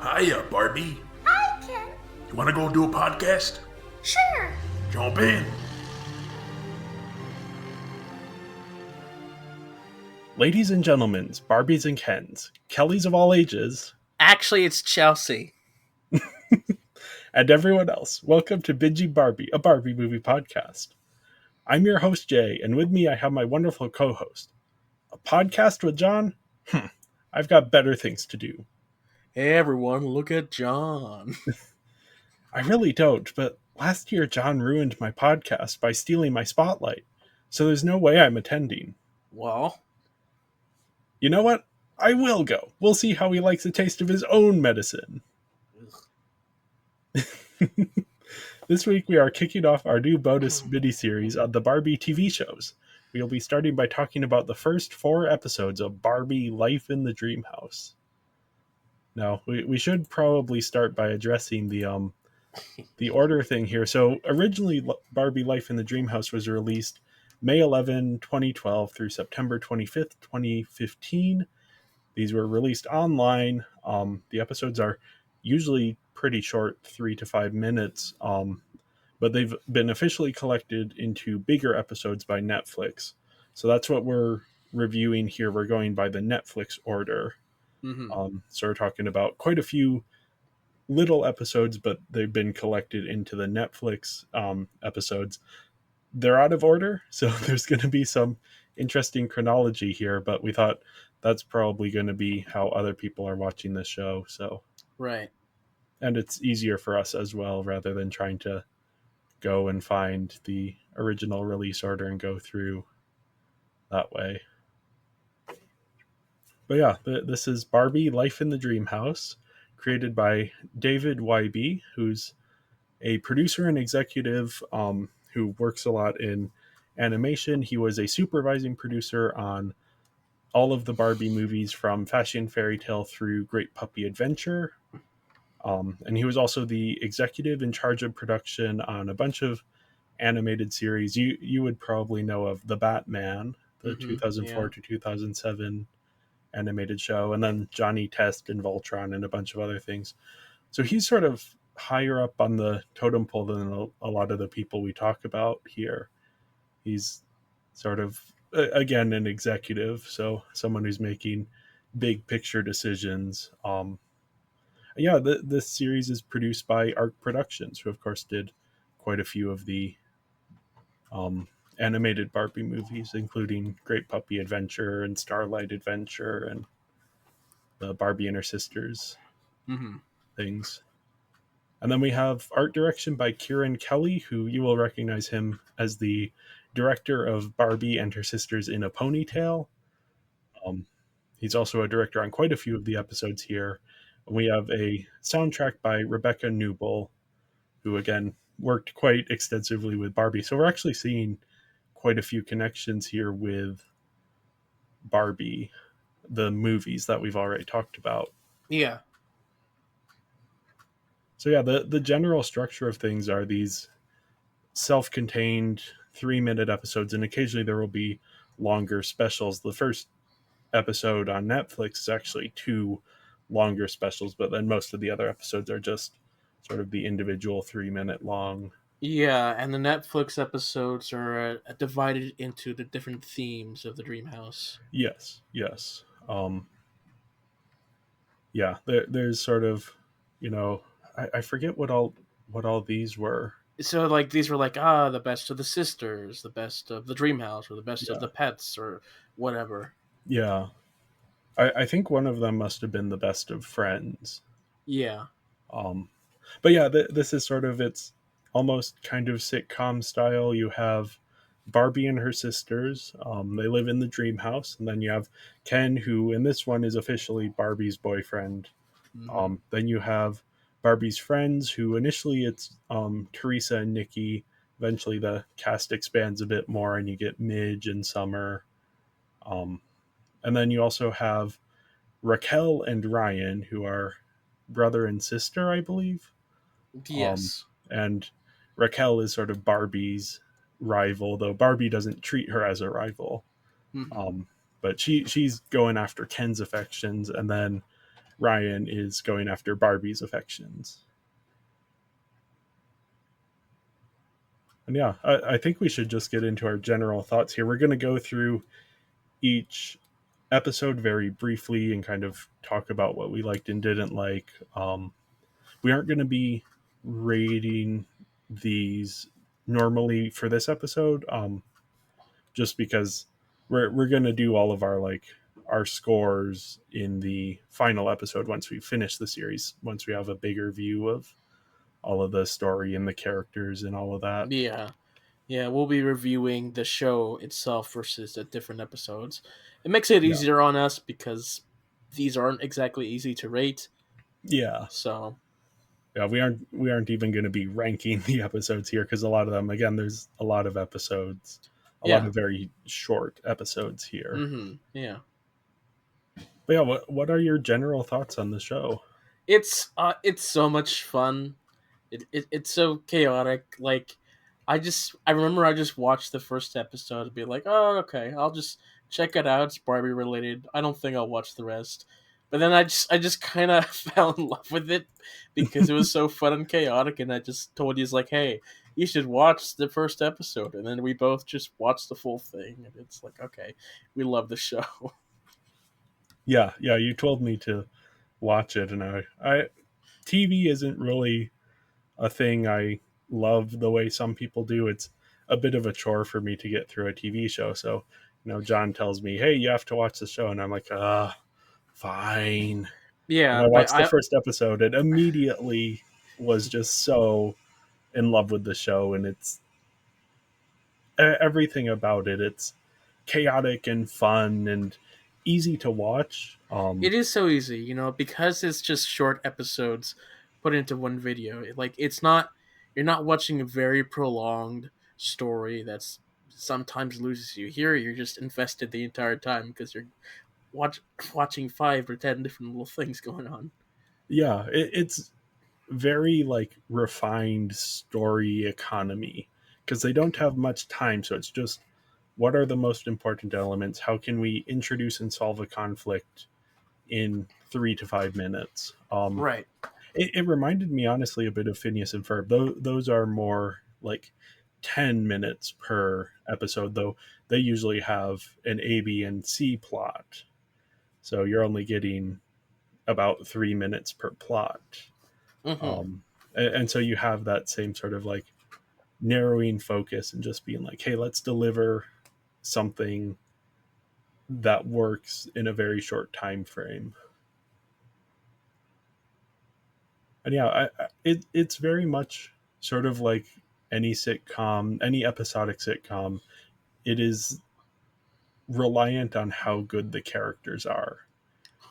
Hiya, Barbie. Hi, Ken. You want to go do a podcast? Sure. Jump in. Ladies and gentlemen, Barbies and Kens, Kellys of all ages, Actually, it's Chelsea. and everyone else, welcome to Binging Barbie, a Barbie movie podcast. I'm your host, Jay, and with me I have my wonderful co-host. A podcast with John? I've got better things to do. Hey everyone, look at John. I really don't, but last year John ruined my podcast by stealing my spotlight, so there's no way I'm attending. Well, You know what? I will go. We'll see how he likes the taste of his own medicine. This week we are kicking off our new bonus mini-series on the Barbie TV shows. We'll be starting by talking about the first 4 episodes of Barbie Life in the Dreamhouse. Now, we should probably start by addressing the order thing here. So originally Barbie Life in the Dreamhouse was released May 11, 2012 through September 25th, 2015. These were released online. The episodes are usually pretty short, 3 to 5 minutes, but they've been officially collected into bigger episodes by Netflix. So that's what we're reviewing here. We're going by the Netflix order. So we're talking about quite a few little episodes, but they've been collected into the Netflix episodes. They're out of order, so there's going to be some interesting chronology here, but we thought that's probably going to be how other people are watching this show. So right. And it's easier for us as well, rather than trying to go and find the original release order and go through that way. But yeah, this is Barbie Life in the Dreamhouse, created by David Wybe, who's a producer and executive who works a lot in animation. He was a supervising producer on all of the Barbie movies from Fashion Fairy Tale through Great Puppy Adventure. And he was also the executive in charge of production on a bunch of animated series. You would probably know of The Batman, the 2004 to 2007 animated show, and then Johnny Test and Voltron and a bunch of other things. So he's sort of higher up on the totem pole than a lot of the people we talk about here. He's sort of, again, an executive, so someone who's making big picture decisions. This series is produced by Arc Productions, who of course did quite a few of the animated Barbie movies, including Great Puppy Adventure and Starlight Adventure and the Barbie and her sisters things. And then we have art direction by Kieran Kelly, who you will recognize him as the director of Barbie and her sisters in a Ponytail. He's also a director on quite a few of the episodes here. We have a soundtrack by Rebecca Newble, who again worked quite extensively with Barbie. So we're actually seeing quite a few connections here with Barbie, the movies that we've already talked about. Yeah. So yeah, the general structure of things are these self-contained 3-minute episodes, and occasionally there will be longer specials. The first episode on Netflix is actually 2 longer specials, but then most of the other episodes are just sort of the individual 3-minute long. Yeah, and the Netflix episodes are divided into the different themes of the Dreamhouse. Yes. There's sort of, I forget what all these were. So, like, these were like, the best of the sisters, the best of the Dreamhouse, or the best of the pets, or whatever. Yeah. I think one of them must have been the best of friends. Yeah. But yeah, this is sort of, it's almost kind of sitcom style. You have Barbie and her sisters. They live in the dream house. And then you have Ken, who in this one is officially Barbie's boyfriend. Then you have Barbie's friends, who initially it's Teresa and Nikki. Eventually the cast expands a bit more and you get Midge and Summer. And then you also have Raquelle and Ryan, who are brother and sister, I believe. Yes. And Raquelle is sort of Barbie's rival, though Barbie doesn't treat her as a rival. But she's going after Ken's affections. And then Ryan is going after Barbie's affections. And yeah, I think we should just get into our general thoughts here. We're going to go through each episode very briefly and kind of talk about what we liked and didn't like. We aren't going to be rating these normally for this episode, just because we're going to do all of our scores in the final episode once we finish the series, once we have a bigger view of all of the story and the characters and all of that. Yeah. Yeah, we'll be reviewing the show itself versus the different episodes. It makes it Yeah. easier on us because these aren't exactly easy to rate. Yeah. So Yeah, we aren't even going to be ranking the episodes here because a lot of them, again, there's a lot of episodes, a lot yeah. of very short episodes here. Yeah. But yeah, what are your general thoughts on the show? It's so much fun. It's so chaotic. Like I remember I just watched the first episode and be like, oh okay, I'll just check it out. It's Barbie related. I don't think I'll watch the rest. But then I just kind of fell in love with it because it was so fun and chaotic. And I just told you, like, hey, you should watch the first episode. And then we both just watched the full thing. And it's like, okay, we love the show. Yeah, you told me to watch it, and I TV isn't really a thing I love the way some people do. It's a bit of a chore for me to get through a TV show. So, John tells me, "Hey, you have to watch the show," and I'm like, fine. And Yeah, I but watched the first episode and immediately was just so in love with the show, and it's everything about it. It's chaotic and fun and easy to watch. it is so easy, because it's just short episodes put into one video. It's not you're not watching a very prolonged story that's sometimes loses you. Here, you're just invested the entire time because you're watching 5 or 10 different little things going on. Yeah, it's very refined story economy because they don't have much time, so it's just what are the most important elements, how can we introduce and solve a conflict in 3 to 5 minutes. Right. It reminded me honestly a bit of Phineas and Ferb. Those are more like 10 minutes per episode, though they usually have an A, B, and C plot, so you're only getting about 3 minutes per plot. Mm-hmm. And so you have that same sort of narrowing focus and just being like, hey, let's deliver something that works in a very short time frame. And yeah, it's very much sort of like any sitcom, any episodic sitcom. It is reliant on how good the characters are.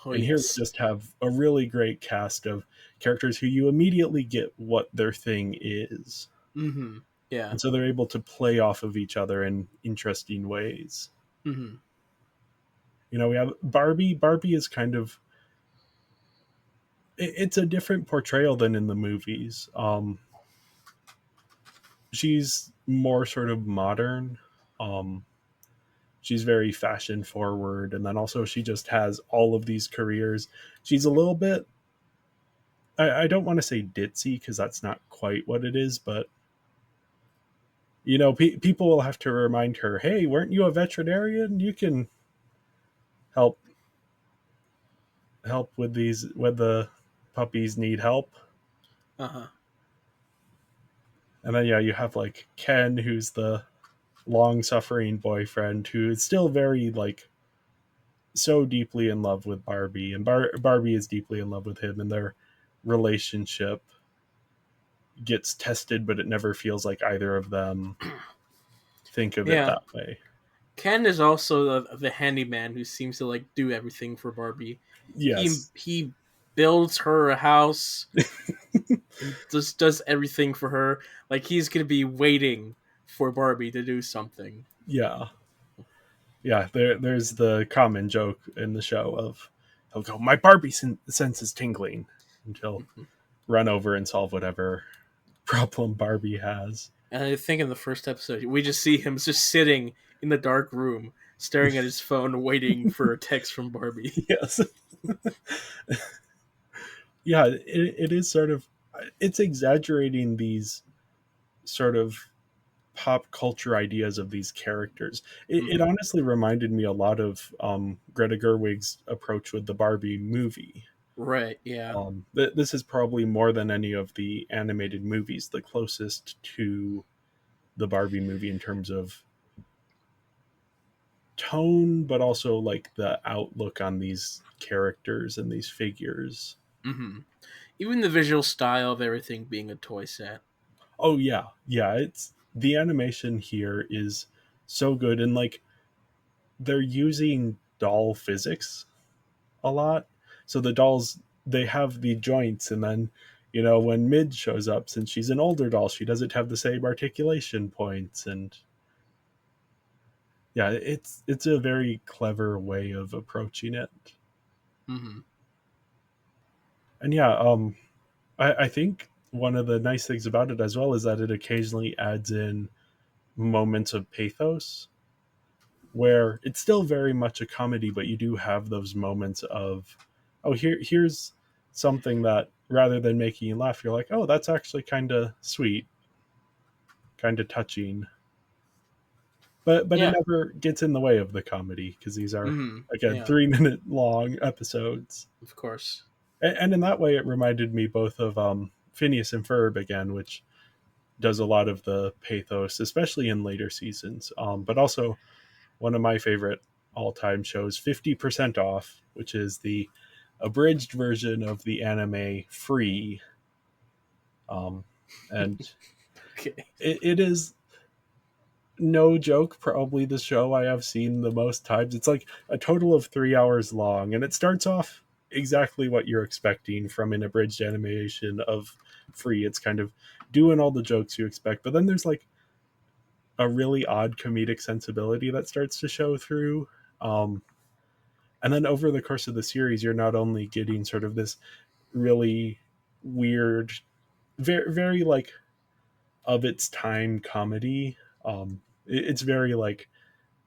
Oh And here we yes. just have a really great cast of characters who you immediately get what their thing is. Mm-hmm. Yeah. And so they're able to play off of each other in interesting ways. Mm-hmm. We have Barbie. Barbie is kind of, it's a different portrayal than in the movies. She's more sort of modern. Um, she's very fashion forward, and then also she just has all of these careers. She's a little bit, I don't want to say ditzy because that's not quite what it is, but people will have to remind her, hey, weren't you a veterinarian? You can help with these when the puppies need help. Uh-huh. And then yeah, you have Ken, who's the long suffering boyfriend who is still very so deeply in love with Barbie, and Barbie is deeply in love with him, and their relationship gets tested, but it never feels like either of them think of it Yeah. that way. Ken is also the handyman who seems to do everything for Barbie. Yes. He builds her a house and just does everything for her. He's gonna be waiting for Barbie to do something. Yeah. There's the common joke in the show of he'll go, my Barbie sense is tingling, and he'll run over and solve whatever problem Barbie has. And I think in the first episode, we just see him just sitting in the dark room, staring at his phone, waiting for a text from Barbie. Yes. yeah, it is sort of, it's exaggerating these sort of pop culture ideas of these characters. It Hmm. honestly reminded me a lot of Greta Gerwig's approach with the Barbie movie. Right. Yeah. This is probably more than any of the animated movies the closest to the Barbie movie in terms of tone, but also like the outlook on these characters and these figures. Hmm. Even the visual style of everything being a toy set. Oh yeah, yeah. It's the animation here is so good, and like they're using doll physics a lot. So the dolls, they have the joints, and then when Mid shows up, since she's an older doll, she doesn't have the same articulation points, and yeah, it's a very clever way of approaching it. Hmm. And yeah, I think one of the nice things about it as well is that it occasionally adds in moments of pathos where it's still very much a comedy, but you do have those moments of, oh, here's something that rather than making you laugh, you're like, oh, that's actually kind of sweet, kind of touching. But it Yeah. never gets in the way of the comedy because these are, Hmm. again, Yeah. 3 minute long episodes. Of course. And in that way, it reminded me both of Phineas and Ferb again, which does a lot of the pathos, especially in later seasons. But also one of my favorite all time shows, 50% Off, which is the abridged version of the anime Free. Um, and Okay. it is no joke, probably the show I have seen the most times. It's like a total of 3 hours long, and it starts off exactly what you're expecting from an abridged animation of Free. It's kind of doing all the jokes you expect, but then there's like a really odd comedic sensibility that starts to show through. Um, and then over the course of the series, you're not only getting sort of this really weird, very, very like of its time comedy. It's very like,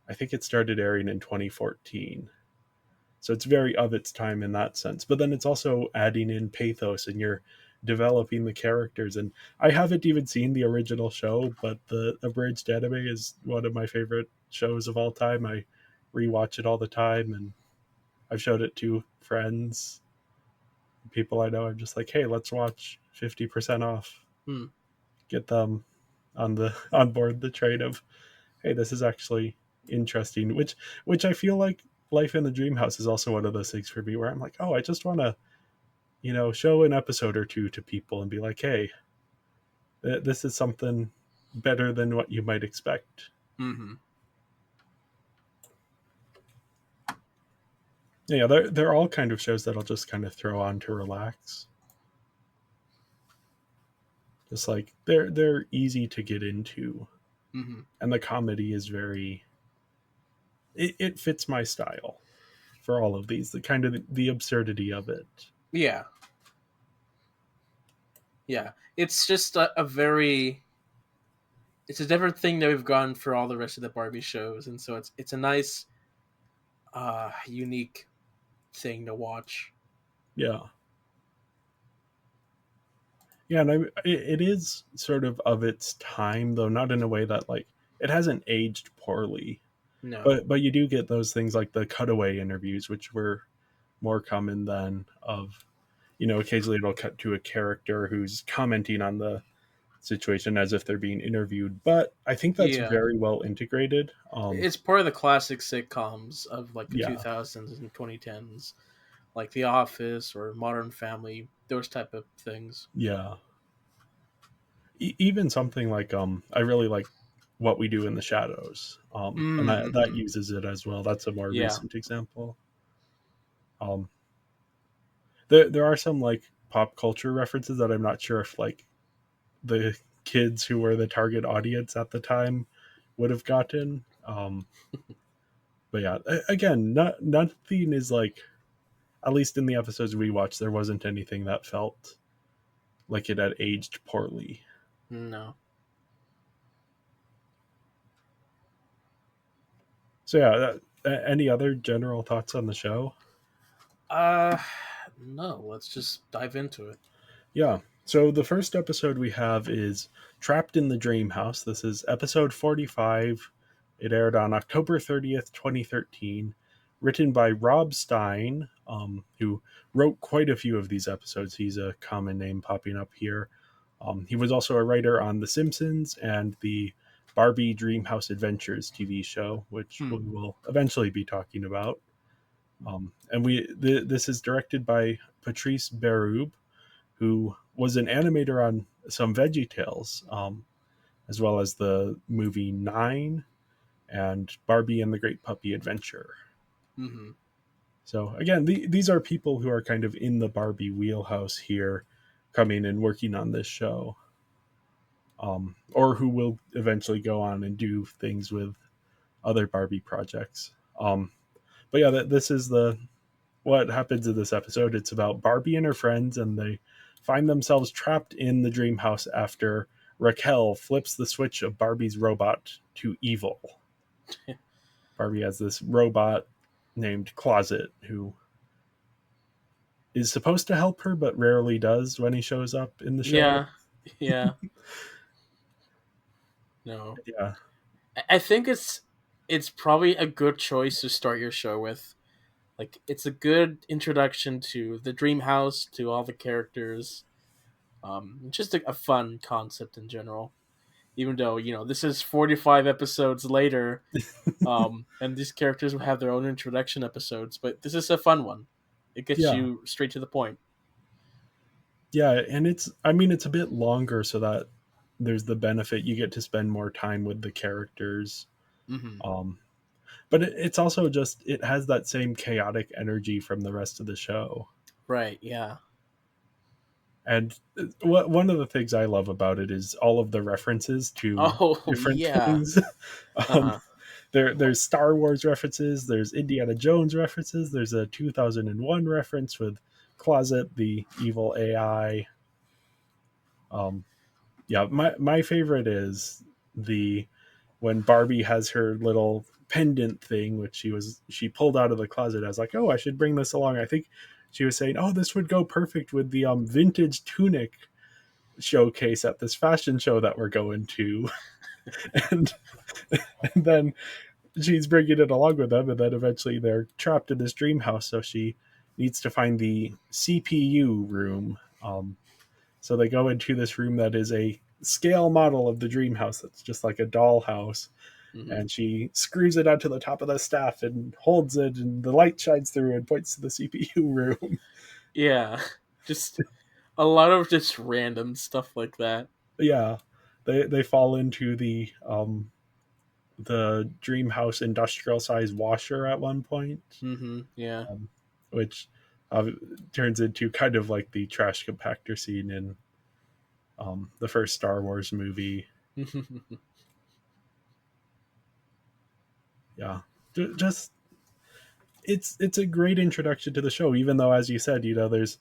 I think it started airing in 2014. So it's very of its time in that sense. But then it's also adding in pathos, and you're developing the characters. And I haven't even seen the original show, but the abridged anime is one of my favorite shows of all time. I rewatch it all the time, and I've showed it to friends, people I know. I'm just like, hey, let's watch 50% Off. Hmm. Get them on board the train of, hey, this is actually interesting. Which I feel like Life in the Dreamhouse is also one of those things for me where I'm like, oh, I just want to show an episode or two to people and be like, hey, this is something better than what you might expect. Hmm. Yeah, they're all kind of shows that I'll just kind of throw on to relax. Just like they're easy to get into, Hmm. and the comedy is very, it fits my style for all of these. The kind of the absurdity of it. Yeah. Yeah. It's just a very. It's a different thing that we've gone for all the rest of the Barbie shows, and so it's a nice, unique thing to watch. Yeah, yeah, and it is sort of its time, though not in a way that like it hasn't aged poorly. No. But you do get those things like the cutaway interviews, which were more common than of, occasionally it'll cut to a character who's commenting on the situation as if they're being interviewed. But I think that's Yeah. very well integrated. It's part of the classic sitcoms of like the Yeah, 2000s and 2010s, like The Office or Modern Family, those type of things. yeah. Even something like I really like What We Do in the Shadows, and that Mm-hmm. uses it as well. That's a more Yeah. recent example. Um, there are some like pop culture references that I'm not sure if like the kids who were the target audience at the time would have gotten. But yeah, again, nothing is like, at least in the episodes we watched, there wasn't anything that felt like it had aged poorly. No. So yeah, any other general thoughts on the show? Uh, No, let's just dive into it. Yeah. So the first episode we have is Trapped in the Dreamhouse. This is episode 45. It aired on October 30th, 2013. Written by Rob Stein, who wrote quite a few of these episodes. He's a common name popping up here. He was also a writer on The Simpsons and the Barbie Dreamhouse Adventures TV show, which we will eventually be talking about. This is directed by Patrice Berube, who was an animator on some Veggie Tales, as well as the movie Nine and Barbie and the Great Puppy Adventure. Mm-hmm. So again, these are people who are kind of in the Barbie wheelhouse here, coming and working on this show, or who will eventually go on and do things with other Barbie projects. But yeah, this is what happens in this episode. It's about Barbie and her friends, and they find themselves trapped in the dream house after Raquelle flips the switch of Barbie's robot to evil. Barbie has this robot named Closet who is supposed to help her, but rarely does when he shows up in the show. Yeah. No, Yeah. I think it's probably a good choice to start your show with. Like, it's a good introduction to the dream house, to all the characters. Just a fun concept in general. Even though this is 45 episodes later, and these characters will have their own introduction episodes, but this is a fun one. It gets Yeah. you straight to the point. Yeah, and it's a bit longer, so that there's the benefit you get to spend more time with the characters. Mm-hmm. But it's also just, it has that same chaotic energy from the rest of the show. Right. Yeah. And one of the things I love about it is all of the references to Oh different yeah. things. um, Uh-huh. there's Star Wars references, there's Indiana Jones references, there's a 2001 reference with Closet, the evil AI. Yeah, my favorite is the when Barbie has her little pendant thing, which she pulled out of the closet. I was like, oh, I should bring this along. I think she was saying, oh, this would go perfect with the vintage tunic showcase at this fashion show that we're going to. and, and then she's bringing it along with them, and then eventually they're trapped in this dream house, so she needs to find the CPU room. So they go into this room that is a scale model of the dream house that's just like a doll house, Mm-hmm. and she screws it onto the top of the staff and holds it, and the light shines through and points to the CPU room. Yeah. Just a lot of just random stuff like that. Yeah, they fall into the dream house industrial size washer at one point, Mm-hmm. Yeah. which uh, turns into kind of like the trash compactor scene in the first Star Wars movie. Yeah, just it's a great introduction to the show, even though, as you said, there's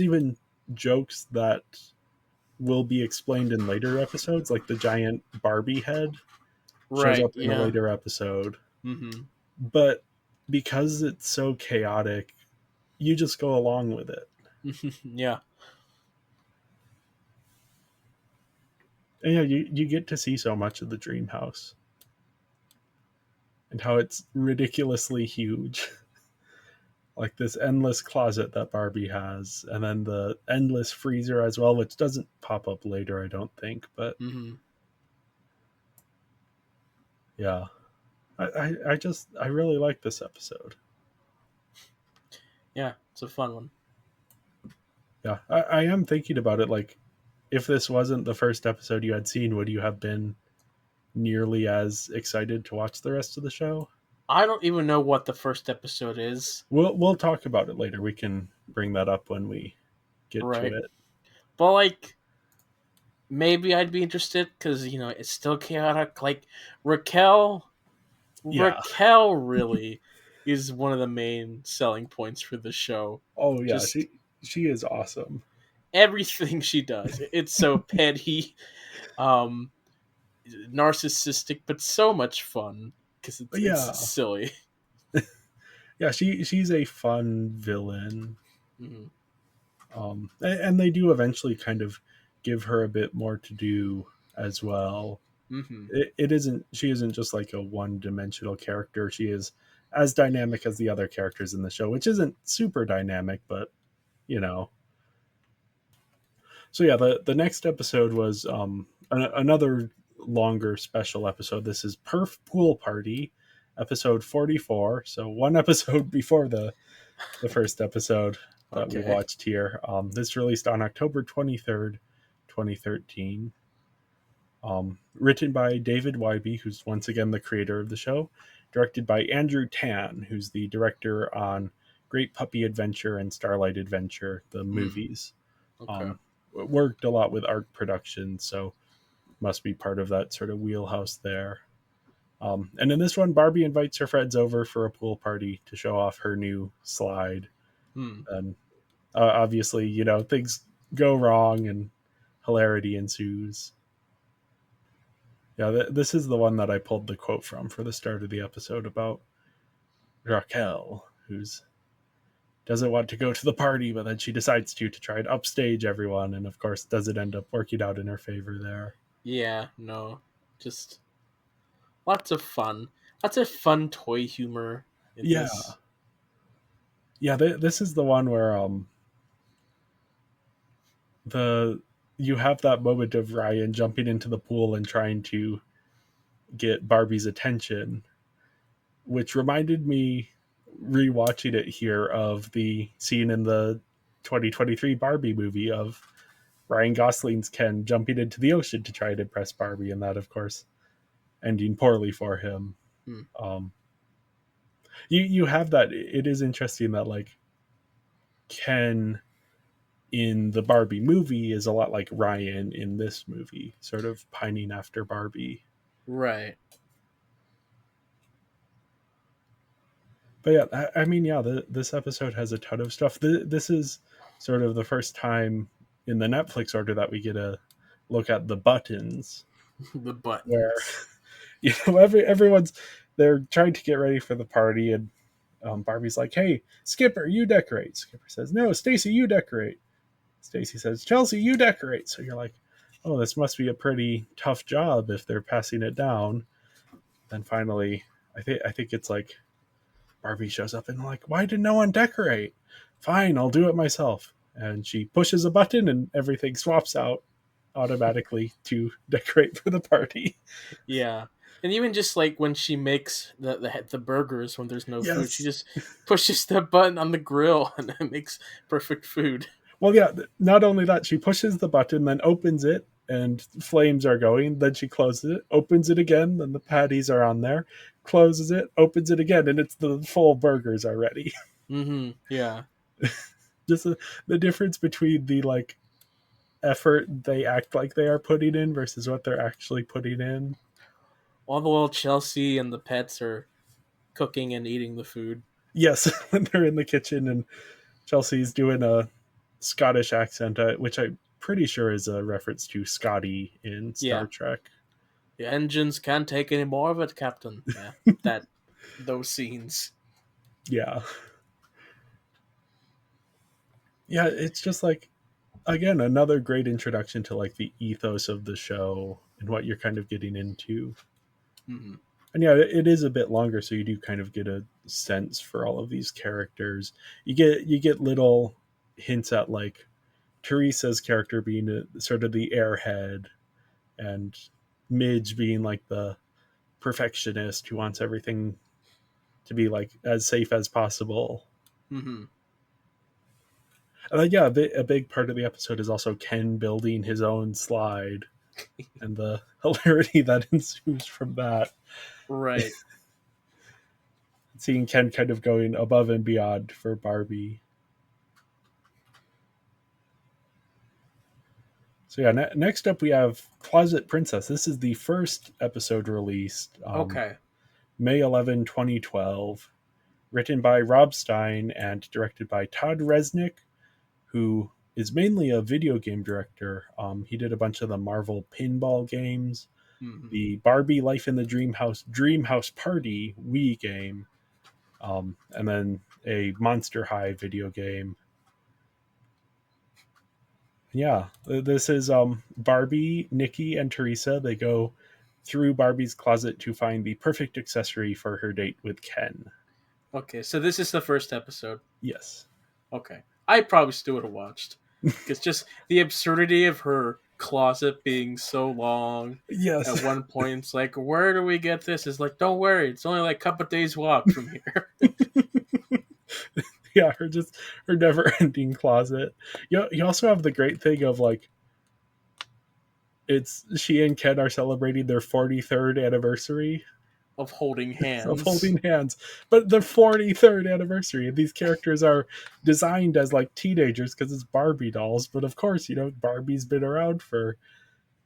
even jokes that will be explained in later episodes, like the giant Barbie head shows Right. up in a Yeah. later episode. Mm-hmm. But because it's so chaotic, you just go along with it. Yeah. And yeah, you get to see so much of the dream house and how it's ridiculously huge. Like this endless closet that Barbie has, and then the endless freezer as well, which doesn't pop up later, I don't think. But Mm-hmm. yeah, I really like this episode. Yeah. It's a fun one. Yeah, I am thinking about it. Like, if this wasn't the first episode you had seen, would you have been nearly as excited to watch the rest of the show? I don't even know what the first episode is. We'll talk about it later. We can bring that up when we get to Right. it. But like, maybe I'd be interested because it's still chaotic. Like Raquelle, Yeah. Raquelle really is one of the main selling points for the show. Oh yeah, Just she is awesome. everything she does, it's so petty, um, narcissistic, but so much fun because it's Yeah. silly. Yeah, she's a fun villain. Mm-hmm. And they do eventually kind of give her a bit more to do as well. Mm-hmm. It isn't, she isn't just like a one-dimensional character. She is as dynamic as the other characters in the show, which isn't super dynamic, but you know. So yeah, the next episode was another longer special episode. This is Perf Pool Party, episode 44. So one episode before the first episode that we Okay. watched here. This released on October 23rd, 2013. Written by David Wybe, who's once again the creator of the show. Directed by Andrew Tan, who's the director on Great Puppy Adventure and Starlight Adventure, the Mm. movies. Okay. Um, Worked a lot with art production, so must be part of that sort of wheelhouse there. And in this one, Barbie invites her friends over for a pool party to show off her new slide. Hmm. And obviously, you know, things go wrong and hilarity ensues. Yeah, this is the one that I pulled the quote from for the start of the episode about Raquelle, who's doesn't want to go to the party, but then she decides to try and upstage everyone, and of course doesn't end up working out in her favor there. Yeah. No. Just lots of fun. Lots of fun toy humor in Yeah, this. yeah. This is the one where the you have that moment of Ryan jumping into the pool and trying to get Barbie's attention, which reminded me rewatching it here of the scene in the 2023 Barbie movie of Ryan Gosling's Ken jumping into the ocean to try and impress Barbie, and that, of course, ending poorly for him. Hmm. Um, you have that. It is interesting that like Ken in the Barbie movie is a lot like Ryan in this movie, sort of pining after Barbie. Right. But yeah, I mean, yeah, this episode has a ton of stuff. This is sort of the first time in the Netflix order that we get a look at the buttons, The where buttons. you know everyone's they're trying to get ready for the party, and Barbie's like, "Hey, Skipper, you decorate." Skipper says, "No, Stacy, you decorate." Stacy says, "Chelsea, you decorate." So you're like, "Oh, this must be a pretty tough job if they're passing it down." Then finally, I think it's like Barbie shows up and like, "Why did no one decorate?" "Fine, I'll do it myself." And she pushes a button and everything swaps out automatically to decorate for the party. Yeah. And even just like when she makes the burgers when there's no food, she Yes. just pushes the button on the grill and it makes perfect food. Well, yeah, not only that, she pushes the button, then opens it, and flames are going. Then she closes it, opens it again, then the patties are on there, closes it, opens it again, and it's the full burgers already. Mm-hmm. Yeah. Just the difference between the like effort they act like they are putting in versus what they're actually putting in. All the while Chelsea and the pets are cooking and eating the food. Yes, when they're in the kitchen and Chelsea's doing a Scottish accent, which I'm pretty sure is a reference to Scotty in Star Yeah. Trek. The engines can't take any more of it, Captain. Yeah. That those scenes. Yeah. Yeah, it's just like again another great introduction to like the ethos of the show and what you're kind of getting into. Mm-hmm. And yeah, it is a bit longer, so you do kind of get a sense for all of these characters. You get little hints at like Teresa's character being sort of the airhead, and Midge being like the perfectionist who wants everything to be like as safe as possible. Mm-hmm. And like, yeah, a big part of the episode is also Ken building his own slide and the hilarity that ensues from that. Right. Seeing Ken kind of going above and beyond for Barbie. So yeah, next up we have Closet Princess. This is the first episode released Okay. May 11, 2012. Written by Rob Stein and directed by Todd Resnick, who is mainly a video game director. He did a bunch of the Marvel pinball games, Mm-hmm. the Barbie Life in the Dreamhouse Party Wii game, and then a Monster High video game. Yeah, this is Barbie, Nikki, and Teresa. They go through Barbie's closet to find the perfect accessory for her date with Ken. Okay, so this is the first episode. Yes. Okay, I probably still would have watched because just the absurdity of her closet being so long. At Yes. one point, it's like, where do we get this? It's like, don't worry, it's only like a couple days walk from here. Yeah, her never ending closet. You also have the great thing of like it's she and Ken are celebrating their 43rd anniversary Of holding of hands. holding hands, but the 43rd anniversary. And these characters are designed as like teenagers because it's Barbie dolls. But of course, Barbie's been around for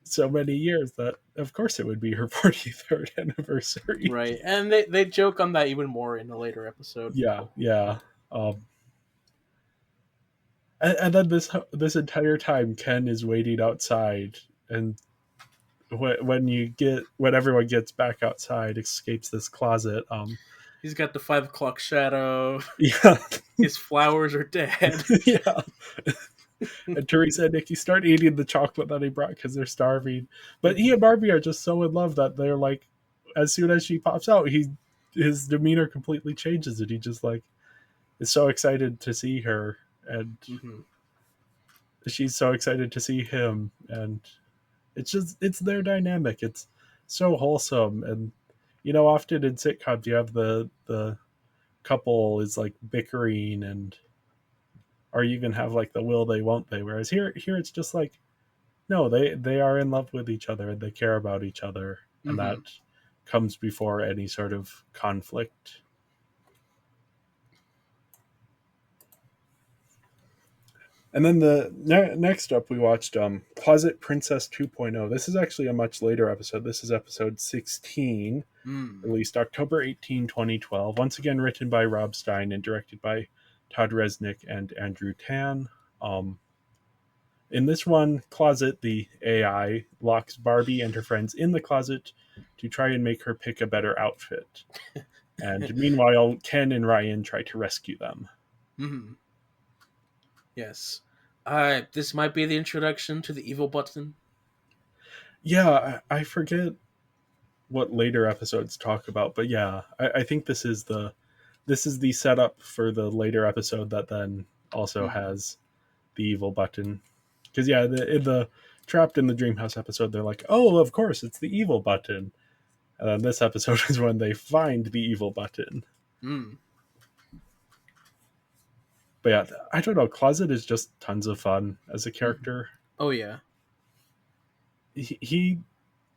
so many years that of course it would be her 43rd anniversary. Right, and they joke on that even more in a later episode. Yeah, yeah. Um, and then this entire time, Ken is waiting outside, and when everyone gets back outside, escapes this closet. He's got the 5 o'clock shadow. Yeah, His flowers are dead. yeah. And Teresa and Nikki start eating the chocolate that he brought because they're starving. But he and Barbie are just so in love that they're like, as soon as she pops out, his demeanor completely changes, and he just like is so excited to see her, and Hmm. she's so excited to see him, and it's their dynamic. It's so wholesome, and often in sitcoms you have the couple is like bickering, and or you even have like the will they won't they. Whereas here it's just like no, they are in love with each other and they care about each other, and that Hmm. comes before any sort of conflict. And then the next up, we watched Closet Princess 2.0. This is actually a much later episode. This is episode 16, Mm. released October 18, 2012. Once again, written by Rob Stein and directed by Todd Resnick and Andrew Tan. In this one, Closet, the AI, locks Barbie and her friends in the closet to try and make her pick a better outfit. And meanwhile, Ken and Ryan try to rescue them. Hmm. Yes. This might be the introduction to the evil button. Yeah, I forget what later episodes talk about, but yeah, I think this is the setup for the later episode that then also Hmm. has the evil button. Because yeah, in the Trapped in the Dreamhouse episode, they're like, "Oh, of course, it's the evil button." And then this episode is when they find the evil button. Mm. But yeah, I don't know. Closet is just tons of fun as a Hmm. character. Oh yeah. He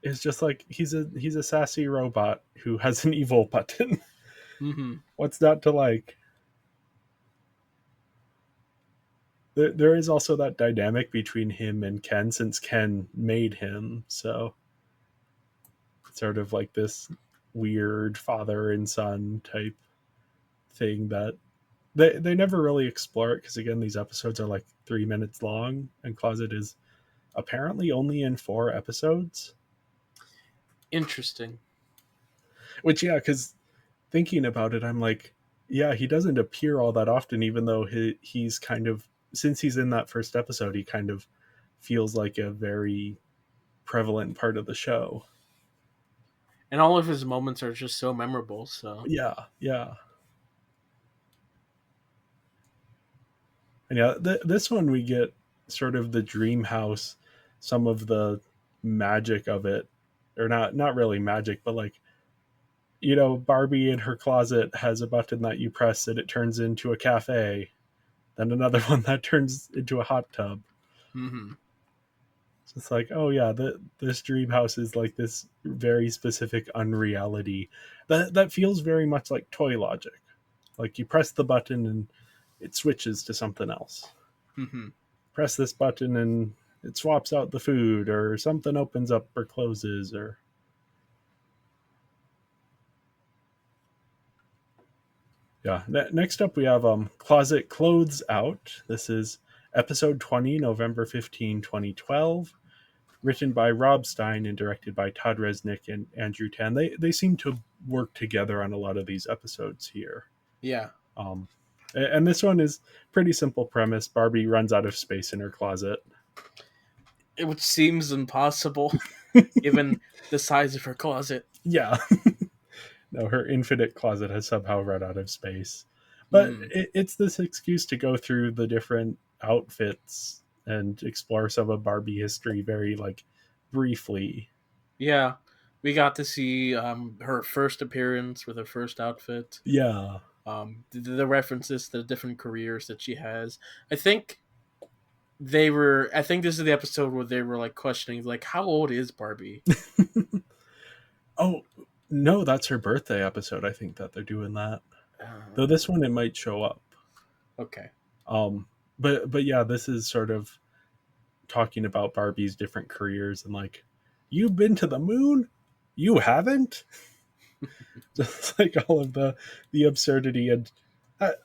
is just like he's a sassy robot who has an evil button. Hmm. What's not to like? There is also that dynamic between him and Ken, since Ken made him. So it's sort of like this weird father and son type thing that they never really explore it, because again these episodes are like 3 minutes long, and Closet is apparently only in 4 episodes. Interesting. Which yeah, because thinking about it, I'm like, yeah, he doesn't appear all that often, even though he's kind of, since he's in that first episode, he kind of feels like a very prevalent part of the show. And all of his moments are just so memorable. So. Yeah, yeah. And yeah, this one we get sort of the dream house, some of the magic of it, or not really magic, but like Barbie in her closet has a button that you press and it turns into a cafe, then another one that turns into a hot tub. Hmm. So it's like, oh yeah, this dream house is like this very specific unreality that feels very much like toy logic. Like you press the button and it switches to something else. Hmm. Press this button and it swaps out the food, or something opens up or closes, or yeah. Next up we have Closet Clothes Out. This is episode 20, November 15, 2012. Written by Rob Stein and directed by Todd Resnick and Andrew Tan. They seem to work together on a lot of these episodes here. Yeah. Um, and this one is pretty simple premise. Barbie runs out of space in her closet. Which seems impossible given the size of her closet. Yeah. No, her infinite closet has somehow run out of space. But Mm. it's this excuse to go through the different outfits and explore some of Barbie history very like briefly. Yeah, we got to see her first appearance with her first outfit. Yeah. The references to the different careers that she has. I think they were. I think this is the episode where they were like questioning, like, how old is Barbie? Oh, no, that's her birthday episode. I think that they're doing that. Though Uh, this one it might show up. okay. Um but yeah, this is sort of talking about Barbie's different careers and like, you've been to the moon? You haven't? Just like all of the absurdity. And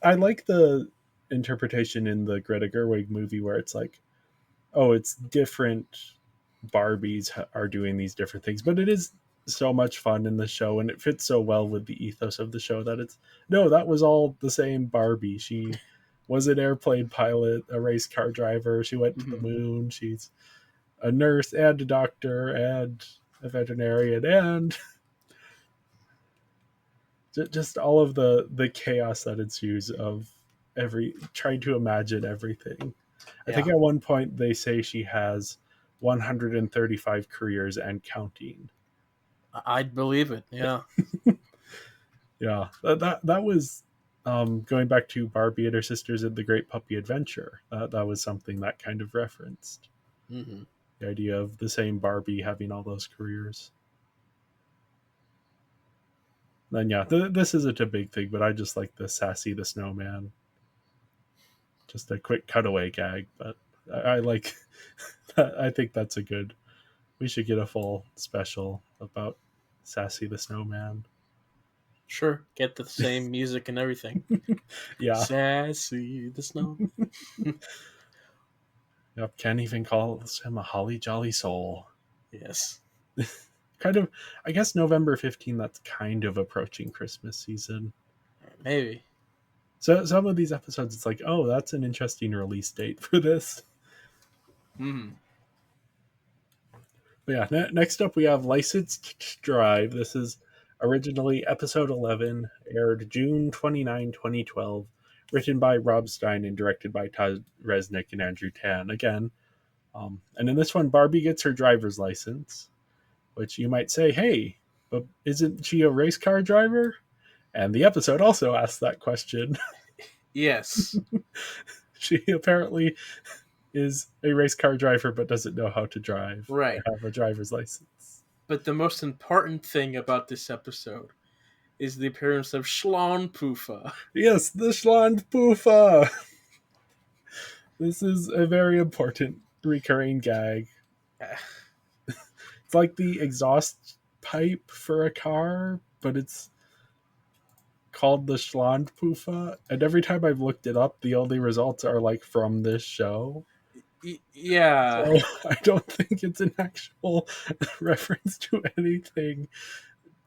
I like the interpretation in the Greta Gerwig movie where it's like, oh, it's different Barbies are doing these different things, but it is so much fun in the show and it fits so well with the ethos of the show that it's no, that was all the same Barbie. She was an airplane pilot, a race car driver, she went to the Mhm. moon, she's a nurse and a doctor and a veterinarian and just all of the chaos that ensues of every trying to imagine everything. I think Yeah, at one point they say she has 135 careers and counting. I'd believe it. Yeah. Yeah, that was going back to Barbie and her sisters in the Great Puppy Adventure. That was something that kind of referenced Hmm. the idea of the same Barbie having all those careers. Then yeah, this isn't a big thing, but I just like the Sassy the Snowman. Just a quick cutaway gag, but I like. I think that's a good. We should get a full special about Sassy the Snowman. Sure. Get the same music and everything. Yeah, Sassy the snow. yep. Ken even calls him a holly jolly soul. Yes. Kind of, I guess November 15th. That's kind of approaching Christmas season. Maybe. So some of these episodes, it's like, oh, that's an interesting release date for this. Hmm. But yeah, next up we have Licensed Drive. This is originally episode 11, aired June 29, 2012, written by Rob Stein and directed by Todd Resnick and Andrew Tan again. And in this one, Barbie gets her driver's license, which you might say, hey, but isn't she a race car driver? And the episode also asks that question. Yes. She apparently is a race car driver but doesn't know how to drive Right. or have a driver's license. But the most important thing about this episode is the appearance of Schlon Poofa. Yes, the Schlandpuffer. This is a very important recurring gag. It's like the exhaust pipe for a car, but it's called the Schlandpuffer. And every time I've looked it up, the only results are like from this show. Yeah. So I don't think it's an actual reference to anything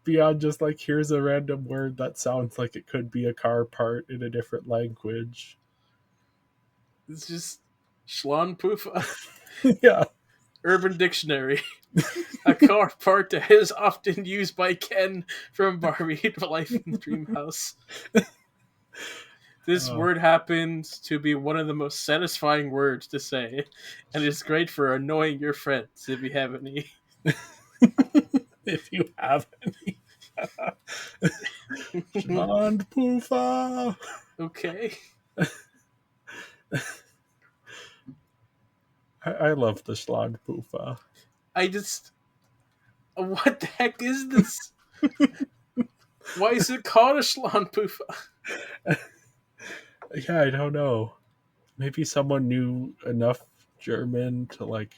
beyond just like, here's a random word that sounds like it could be a car part in a different language. It's just Schlon Poofa. Yeah. Urban Dictionary. A car part that is often used by Ken from Barbie to Life in the Dreamhouse. This word happens to be one of the most satisfying words to say, and it's great for annoying your friends if you have any. If you have any. Schlandpuffer. Okay. I love the Schlandpuffer. I just. What the heck is this? Why is it called a Schlandpuffer? Yeah, I don't know. Maybe someone knew enough German to like.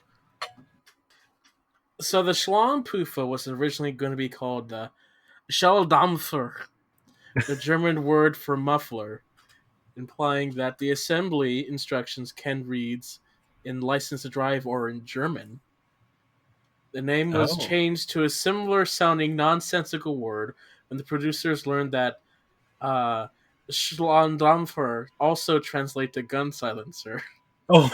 So the Schlandpuffer was originally going to be called the Schalldampfer, the German word for muffler, implying that the assembly instructions Ken reads in License to Drive or in German. The name was Oh. changed to a similar sounding nonsensical word when the producers learned that Schlandampfer also translates to gun silencer. Oh,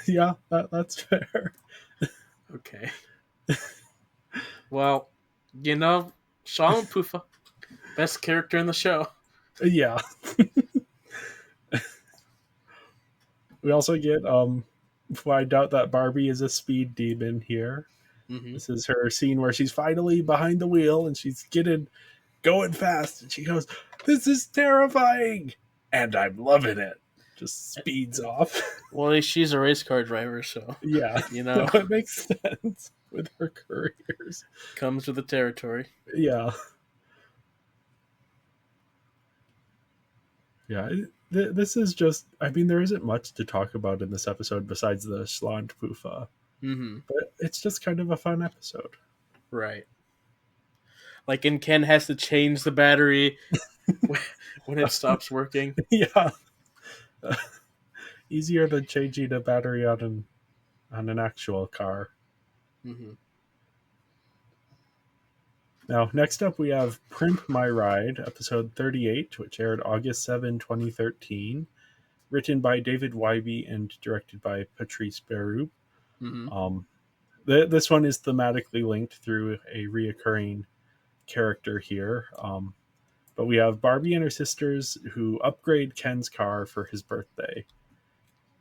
Yeah, that's fair. Okay. Well, Shaman Pufa, best character in the show. Yeah. We also get find out that Barbie is a speed demon here. Mm-hmm. This is her scene where she's finally behind the wheel and she's going fast and she goes, "This is terrifying." And I'm loving it. Just speeds off. Well, she's a race car driver, so Yeah. No, it makes sense with her careers. comes with the territory. Yeah. Yeah. This is just, I mean, there isn't much to talk about in this episode besides the Schland Poofa, Mm-hmm. but it's just kind of a fun episode. Right. Like, and Ken has to change the battery when it stops working. Yeah. Easier than changing a battery on an actual car. Mm-hmm. Now, next up, we have Primp My Ride, episode 38, which aired August 7, 2013, written by David Wybe and directed by Patrice Berube. Mm-hmm. This one is thematically linked through a reoccurring character here. But we have Barbie and her sisters who upgrade Ken's car for his birthday.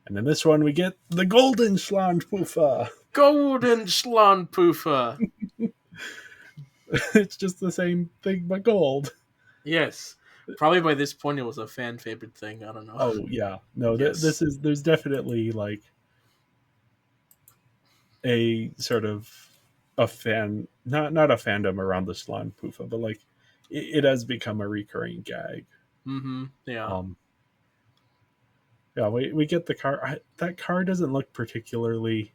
And in this one, we get the Golden Schlandpuffer. Golden Schlandpuffer. It's just the same thing but gold. Yes. Probably by this point it was a fan favorite thing. I don't know. Oh yeah, no, Yes. there's definitely like a sort of a fan, not a fandom around the Schlandpuffer, but like it has become a recurring gag. Mm-hmm. Yeah. Yeah, we get the car. That car doesn't look particularly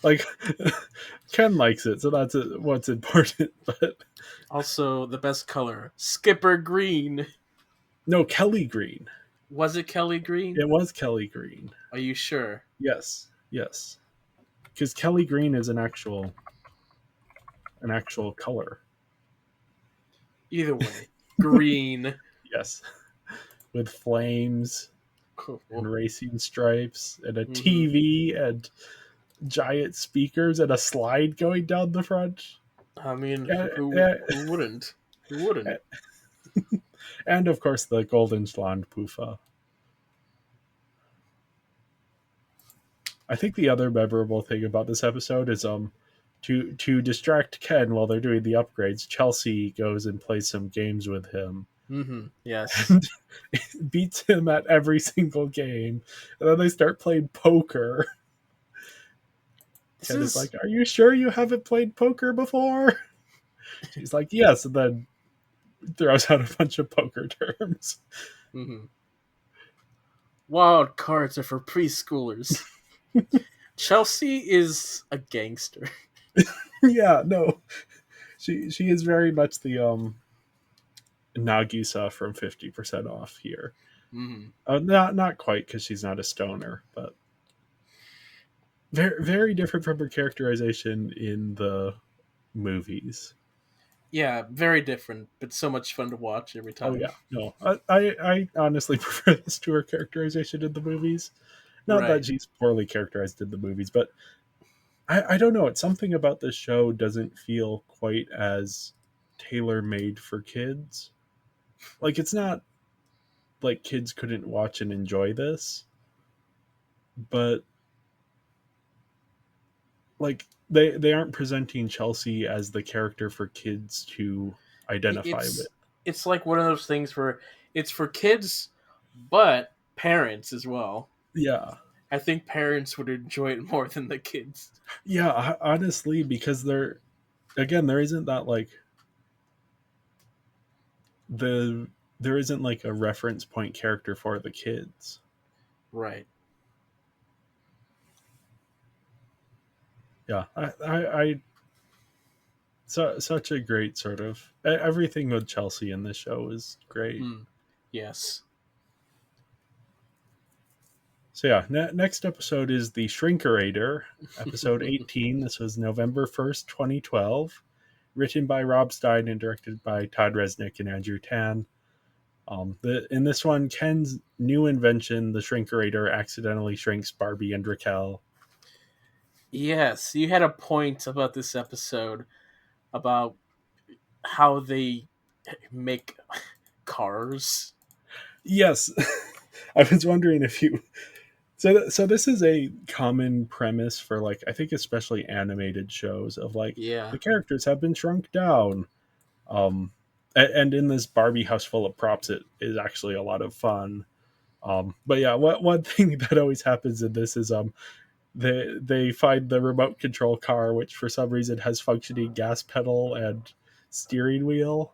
like Ken likes it, so that's what's important. But Also, the best color, Skipper Green. no, Kelly Green. Was it Kelly Green? It was Kelly Green. Are you sure? Yes, because Kelly Green is an actual color. Either way, green. Yes, with flames Cool. and racing stripes and a TV and giant speakers and a slide going down the front. I mean, who wouldn't? Who wouldn't? And of course the Golden Schlandpuffer. I think the other memorable thing about this episode is to distract Ken while they're doing the upgrades, Chelsea goes and plays some games with him. Mm-hmm. Yes. And beats him at every single game. And then they start playing poker. Ken is like, "Are you sure you haven't played poker before?" She's like, "Yes," and then throws out a bunch of poker terms. Mm-hmm. Wild cards are for preschoolers. Chelsea is a gangster. Yeah, no. She is very much the Nagisa from 50% Off here. Mm-hmm. Not quite, because she's not a stoner, but very, very different from her characterization in the movies. Yeah, very different, but so much fun to watch every time. Oh yeah, no, I honestly prefer this to her characterization in the movies. Not Right. that she's poorly characterized in the movies, but I don't know. It's something about this show doesn't feel quite as tailor-made for kids. Like, it's not like kids couldn't watch and enjoy this, but like they aren't presenting Chelsea as the character for kids to identify with. It's like one of those things where it's for kids, but parents as well. Yeah. I think parents would enjoy it more than the kids. Yeah, honestly, because there isn't that like there isn't like a reference point character for the kids. Right. Yeah, I such a great sort of everything with Chelsea in this show is great. Yes. So yeah, next episode is the Shrinkerator, episode 18. This was November 1st, 2012, written by Rob Stein and directed by Todd Resnick and Andrew Tan. In this one, Ken's new invention, the Shrinkerator, accidentally shrinks Barbie and Raquelle. Yes, you had a point about this episode about how they make cars. Yes, I was wondering if you. So this is a common premise for like I think especially animated shows of like Yeah. the characters have been shrunk down. And in this Barbie house full of props, it is actually a lot of fun. But yeah, one thing that always happens in this is they find the remote control car, which for some reason has functioning gas pedal and steering wheel.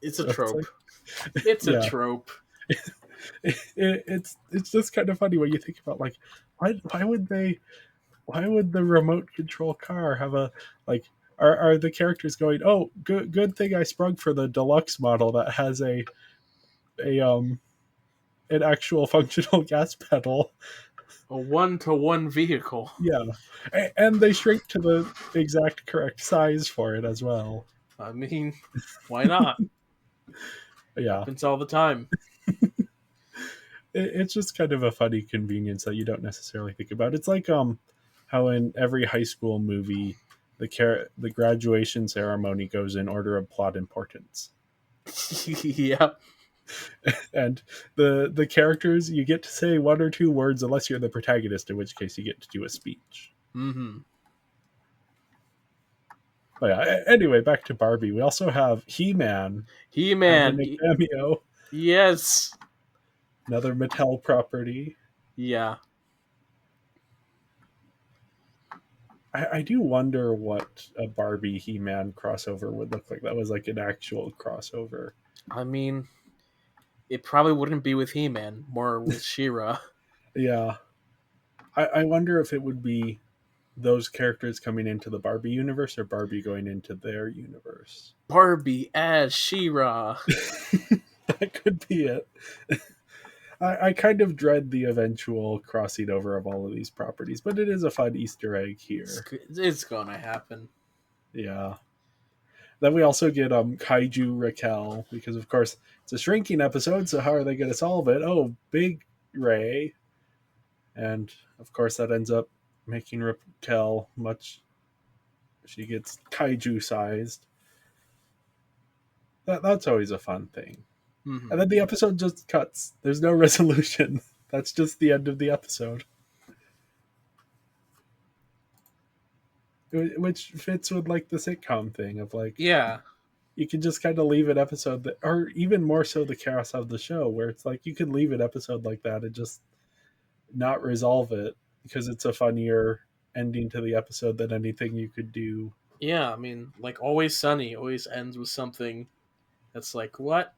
It's a So it's trope. like, It's a yeah, trope. it's just kind of funny when you think about like why would the remote control car have a like are the characters going, oh, good thing I sprung for the deluxe model that has a an actual functional gas pedal. A 1-to-1 vehicle. Yeah, and they shrink to the exact correct size for it as well. I mean, why not? Yeah, Happens all the time. it's just kind of a funny convenience that you don't necessarily think about. It's like how in every high school movie the graduation ceremony goes in order of plot importance. Yeah. And the characters, you get to say one or two words unless you're the protagonist, in which case you get to do a speech. Mm-hmm. But yeah, anyway, back to Barbie. We also have He-Man having He-Man. a cameo, Yes. another Mattel property. Yeah. I do wonder what a Barbie He-Man crossover would look like. That was like an actual crossover. I mean, it probably wouldn't be with He-Man, more with She-Ra. Yeah. I wonder if it would be those characters coming into the Barbie universe or Barbie going into their universe. Barbie as She-Ra. That could be it. I kind of dread the eventual crossing over of all of these properties, but it is a fun Easter egg here. It's gonna happen. Yeah. Then we also get Kaiju Raquel, because of course it's a shrinking episode, so how are they going to solve it? Oh, Big Ray. And of course that ends up making Raquel much. She gets kaiju sized. That's always a fun thing. Mm-hmm. And then the episode just cuts. There's no resolution. That's just the end of the episode. Which fits with like the sitcom thing of like, Yeah. you can just kind of leave an episode that, or even more so the chaos of the show, where it's like you could leave an episode like that and just not resolve it because it's a funnier ending to the episode than anything you could do. Yeah, I mean, like Always Sunny always ends with something that's like, what?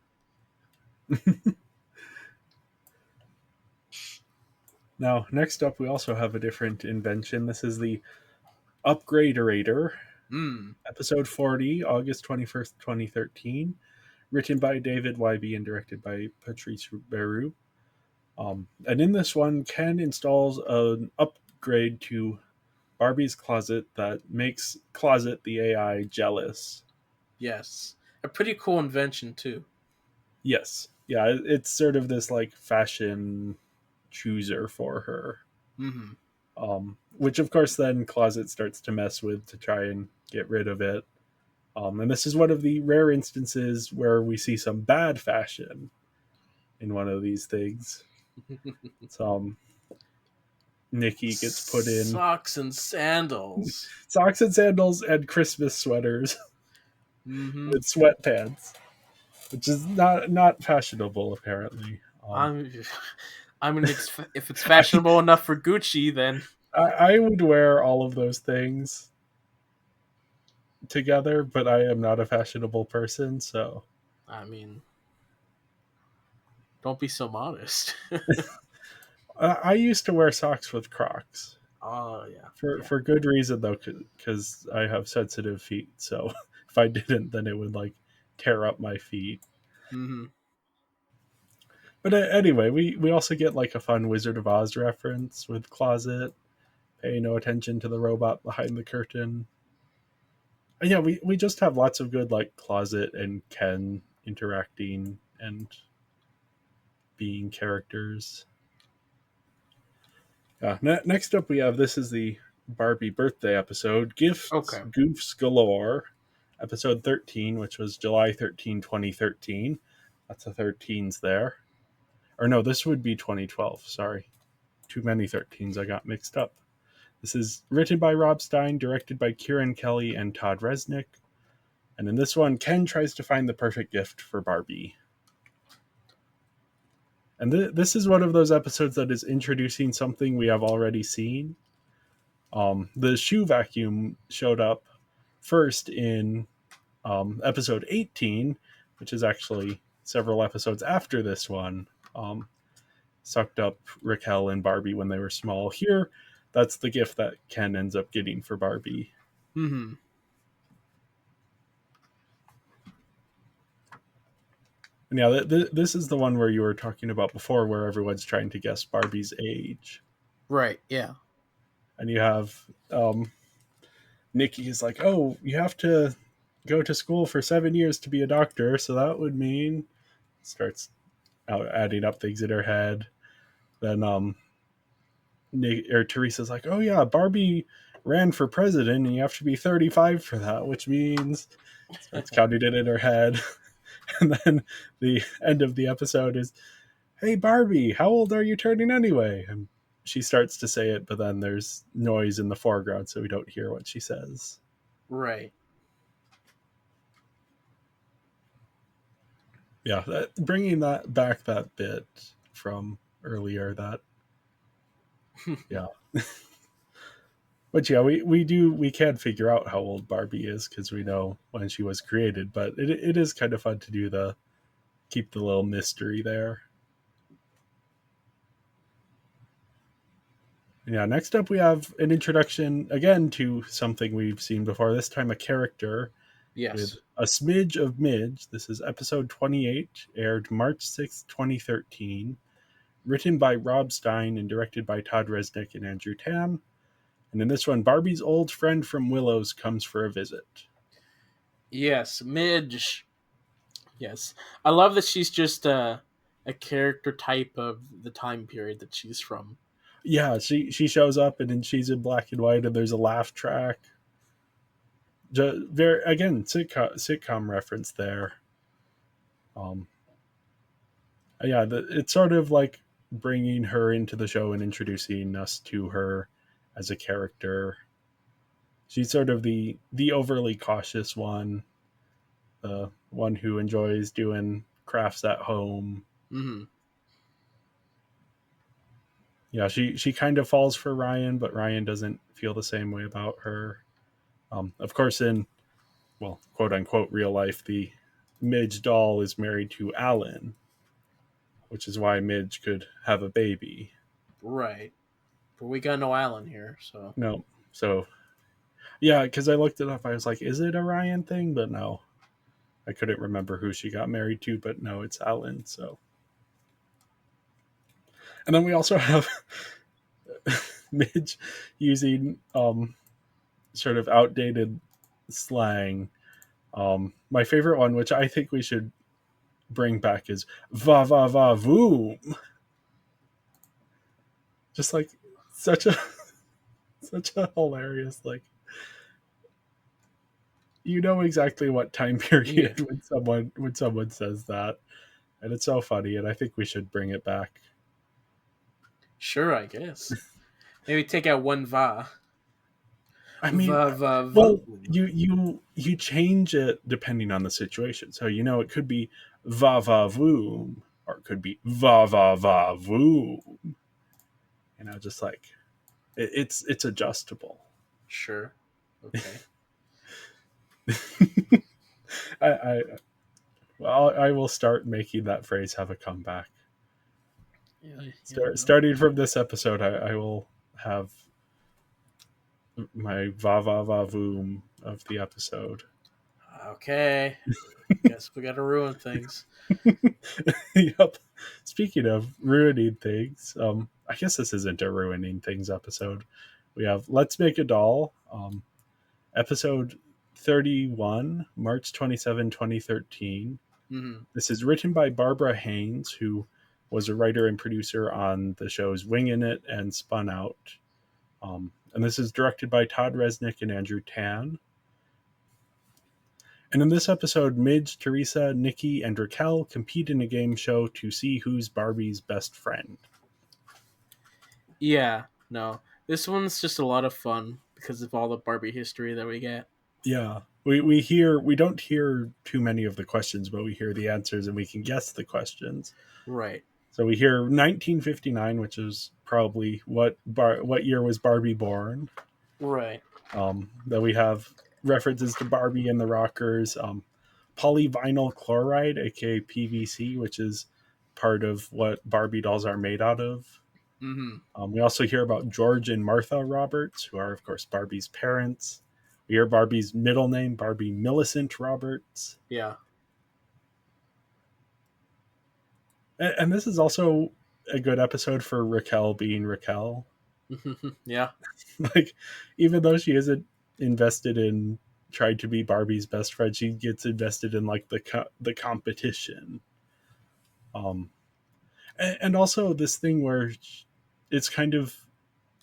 Now, next up, we also have a different invention. This is the Upgraderator, Hmm. episode 40, August 21st, 2013, written by David Wybe and directed by Patrice Beru. And in this one, Ken installs an upgrade to Barbie's closet that makes Closet the AI jealous. Yes. A pretty cool invention, too. Yes. Yeah, it's sort of this like fashion chooser for her. Mm-hmm. Which of course then Closet starts to mess with to try and get rid of it. And this is one of the rare instances where we see some bad fashion in one of these things. So Nikki gets put in socks and sandals. socks and sandals and Christmas sweaters Mm-hmm. with sweatpants, which is not fashionable apparently. I mean, if it's fashionable enough for Gucci, then I would wear all of those things together, but I am not a fashionable person, so I mean, don't be so modest. I used to wear socks with Crocs Oh yeah, for good reason though, because I have sensitive feet. So if I didn't, then it would like tear up my feet. Mm-hmm. But anyway, we also get like a fun Wizard of Oz reference with Closet. Pay no attention to the robot behind the curtain. Yeah, we just have lots of good like Closet and Ken interacting and being characters. Next up, we have this is the Barbie birthday episode, Gifts, Okay. Goofs Galore, episode 13, which was July 13, 2013. Lots of 13s there. Or no, this would be 2012. Sorry. Too many 13s. I got mixed up. This is written by Rob Stein, directed by Kieran Kelly and Todd Resnick. And in this one, Ken tries to find the perfect gift for Barbie. And this is one of those episodes that is introducing something we have already seen. The shoe vacuum showed up first in episode 18, which is actually several episodes after this one. Sucked up Raquelle and Barbie when they were small. Here, that's the gift that Ken ends up getting for Barbie. Mm-hmm. And yeah, this is the one where you were talking about before, where everyone's trying to guess Barbie's age. Right. Yeah. And you have Nikki is like, oh, you have to go to school for 7 years to be a doctor, so that would mean starts out adding up things in her head. Then Nick or Teresa's like, oh yeah, Barbie ran for president and you have to be 35 for that, which means starts counting it in her head. And then the end of the episode is, hey Barbie, how old are you turning anyway? And she starts to say it, but then there's noise in the foreground, so we don't hear what she says. Right. Yeah, bringing that back that bit from earlier, that yeah. But yeah, we can figure out how old Barbie is because we know when she was created, but it is kind of fun to do the keep the little mystery there. Yeah, next up we have an introduction again to something we've seen before, this time a character with Yes. a smidge of Midge. This is episode 28, aired March 6th, 2013, written by Rob Stein and directed by Todd Resnick and Andrew Tam. And in this one, Barbie's old friend from Willows comes for a visit. Yes. Midge. Yes. I love that she's just a character type of the time period that she's from. Yeah, she shows up and then she's in black and white and there's a laugh track. Very again, sitcom reference there. Yeah, it's sort of like bringing her into the show and introducing us to her as a character. She's sort of the overly cautious one, the one who enjoys doing crafts at home. Mm-hmm. Yeah, she kind of falls for Ryan, but Ryan doesn't feel the same way about her. Of course, in well, quote unquote, real life, the Midge doll is married to Alan, which is why Midge could have a baby. Right. But we got no Alan here, so. No, so yeah, because I looked it up, I was like, is it a Ryan thing? But no, I couldn't remember who she got married to, but no, it's Alan. So, and then we also have Midge using sort of outdated slang. My favorite one, which I think we should bring back, is va va va voom. Just like such a such a hilarious, like, you know exactly what time period Yeah. when someone says that, and it's so funny, and I think we should bring it back. Sure, I guess. Maybe take out one va. I mean, Va va well, voom. you change it depending on the situation. So it could be va va voom, or it could be va va va voom. Just like it's adjustable. Sure. Okay. I well, I will start making that phrase have a comeback. Yeah. Starting from this episode, I will have my va va va voom of the episode. Okay. Guess we gotta ruin things. Yep. Speaking of ruining things, I guess this isn't a ruining things episode. We have Let's Make a Doll, episode 31, March 27, 2013. Mm-hmm. This is written by Barbara Haynes, who was a writer and producer on the shows Wingin' It and Spun Out. And this is directed by Todd Resnick and Andrew Tan. And in this episode, Midge, Teresa, Nikki, and Raquel compete in a game show to see who's Barbie's best friend. Yeah, no. This one's just a lot of fun because of all the Barbie history that we get. Yeah. We don't hear too many of the questions, but we hear the answers and we can guess the questions. Right. So we hear 1959, which is probably what year was Barbie born. Right. Then we have references to Barbie and the Rockers, polyvinyl chloride, aka PVC, which is part of what Barbie dolls are made out of. Mm-hmm. We also hear about George and Martha Roberts, who are, of course, Barbie's parents. We hear Barbie's middle name, Barbie Millicent Roberts. Yeah. And this is also a good episode for Raquel being Raquel. Yeah. Like, even though she isn't invested in trying to be Barbie's best friend, she gets invested in like the competition. And also this thing where it's kind of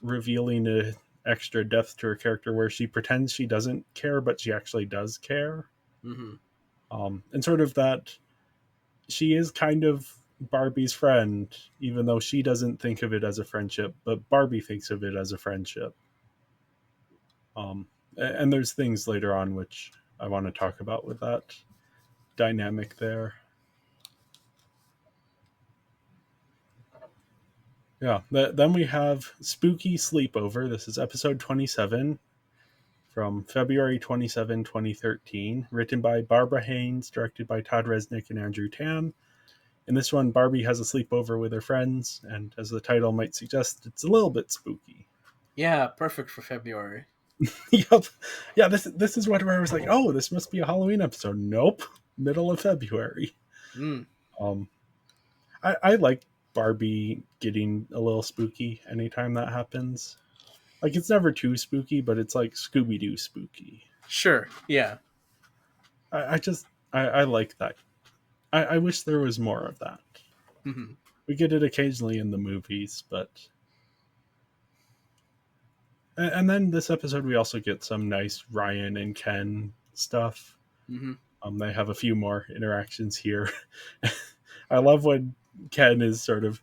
revealing a extra depth to her character where she pretends she doesn't care, but she actually does care. Mm-hmm. And sort of that she is kind of Barbie's friend, even though she doesn't think of it as a friendship, but Barbie thinks of it as a friendship. And there's things later on which I want to talk about with that dynamic there. Yeah, then we have Spooky Sleepover. This is episode 27 from February 27, 2013, written by Barbara Haynes, directed by Todd Resnick and Andrew Tan. In this one, Barbie has a sleepover with her friends, and as the title might suggest, it's a little bit spooky. Yeah, perfect for February. Yep. Yeah, this is where I was like, oh, this must be a Halloween episode. Nope. Middle of February. Mm. I like Barbie getting a little spooky anytime that happens. Like, it's never too spooky, but it's like Scooby-Doo spooky. Sure. Yeah. I like that. I wish there was more of that. Mm-hmm. We get it occasionally in the movies, but... And then this episode, we also get some nice Ryan and Ken stuff. Mm-hmm. They have a few more interactions here. I love when Ken is sort of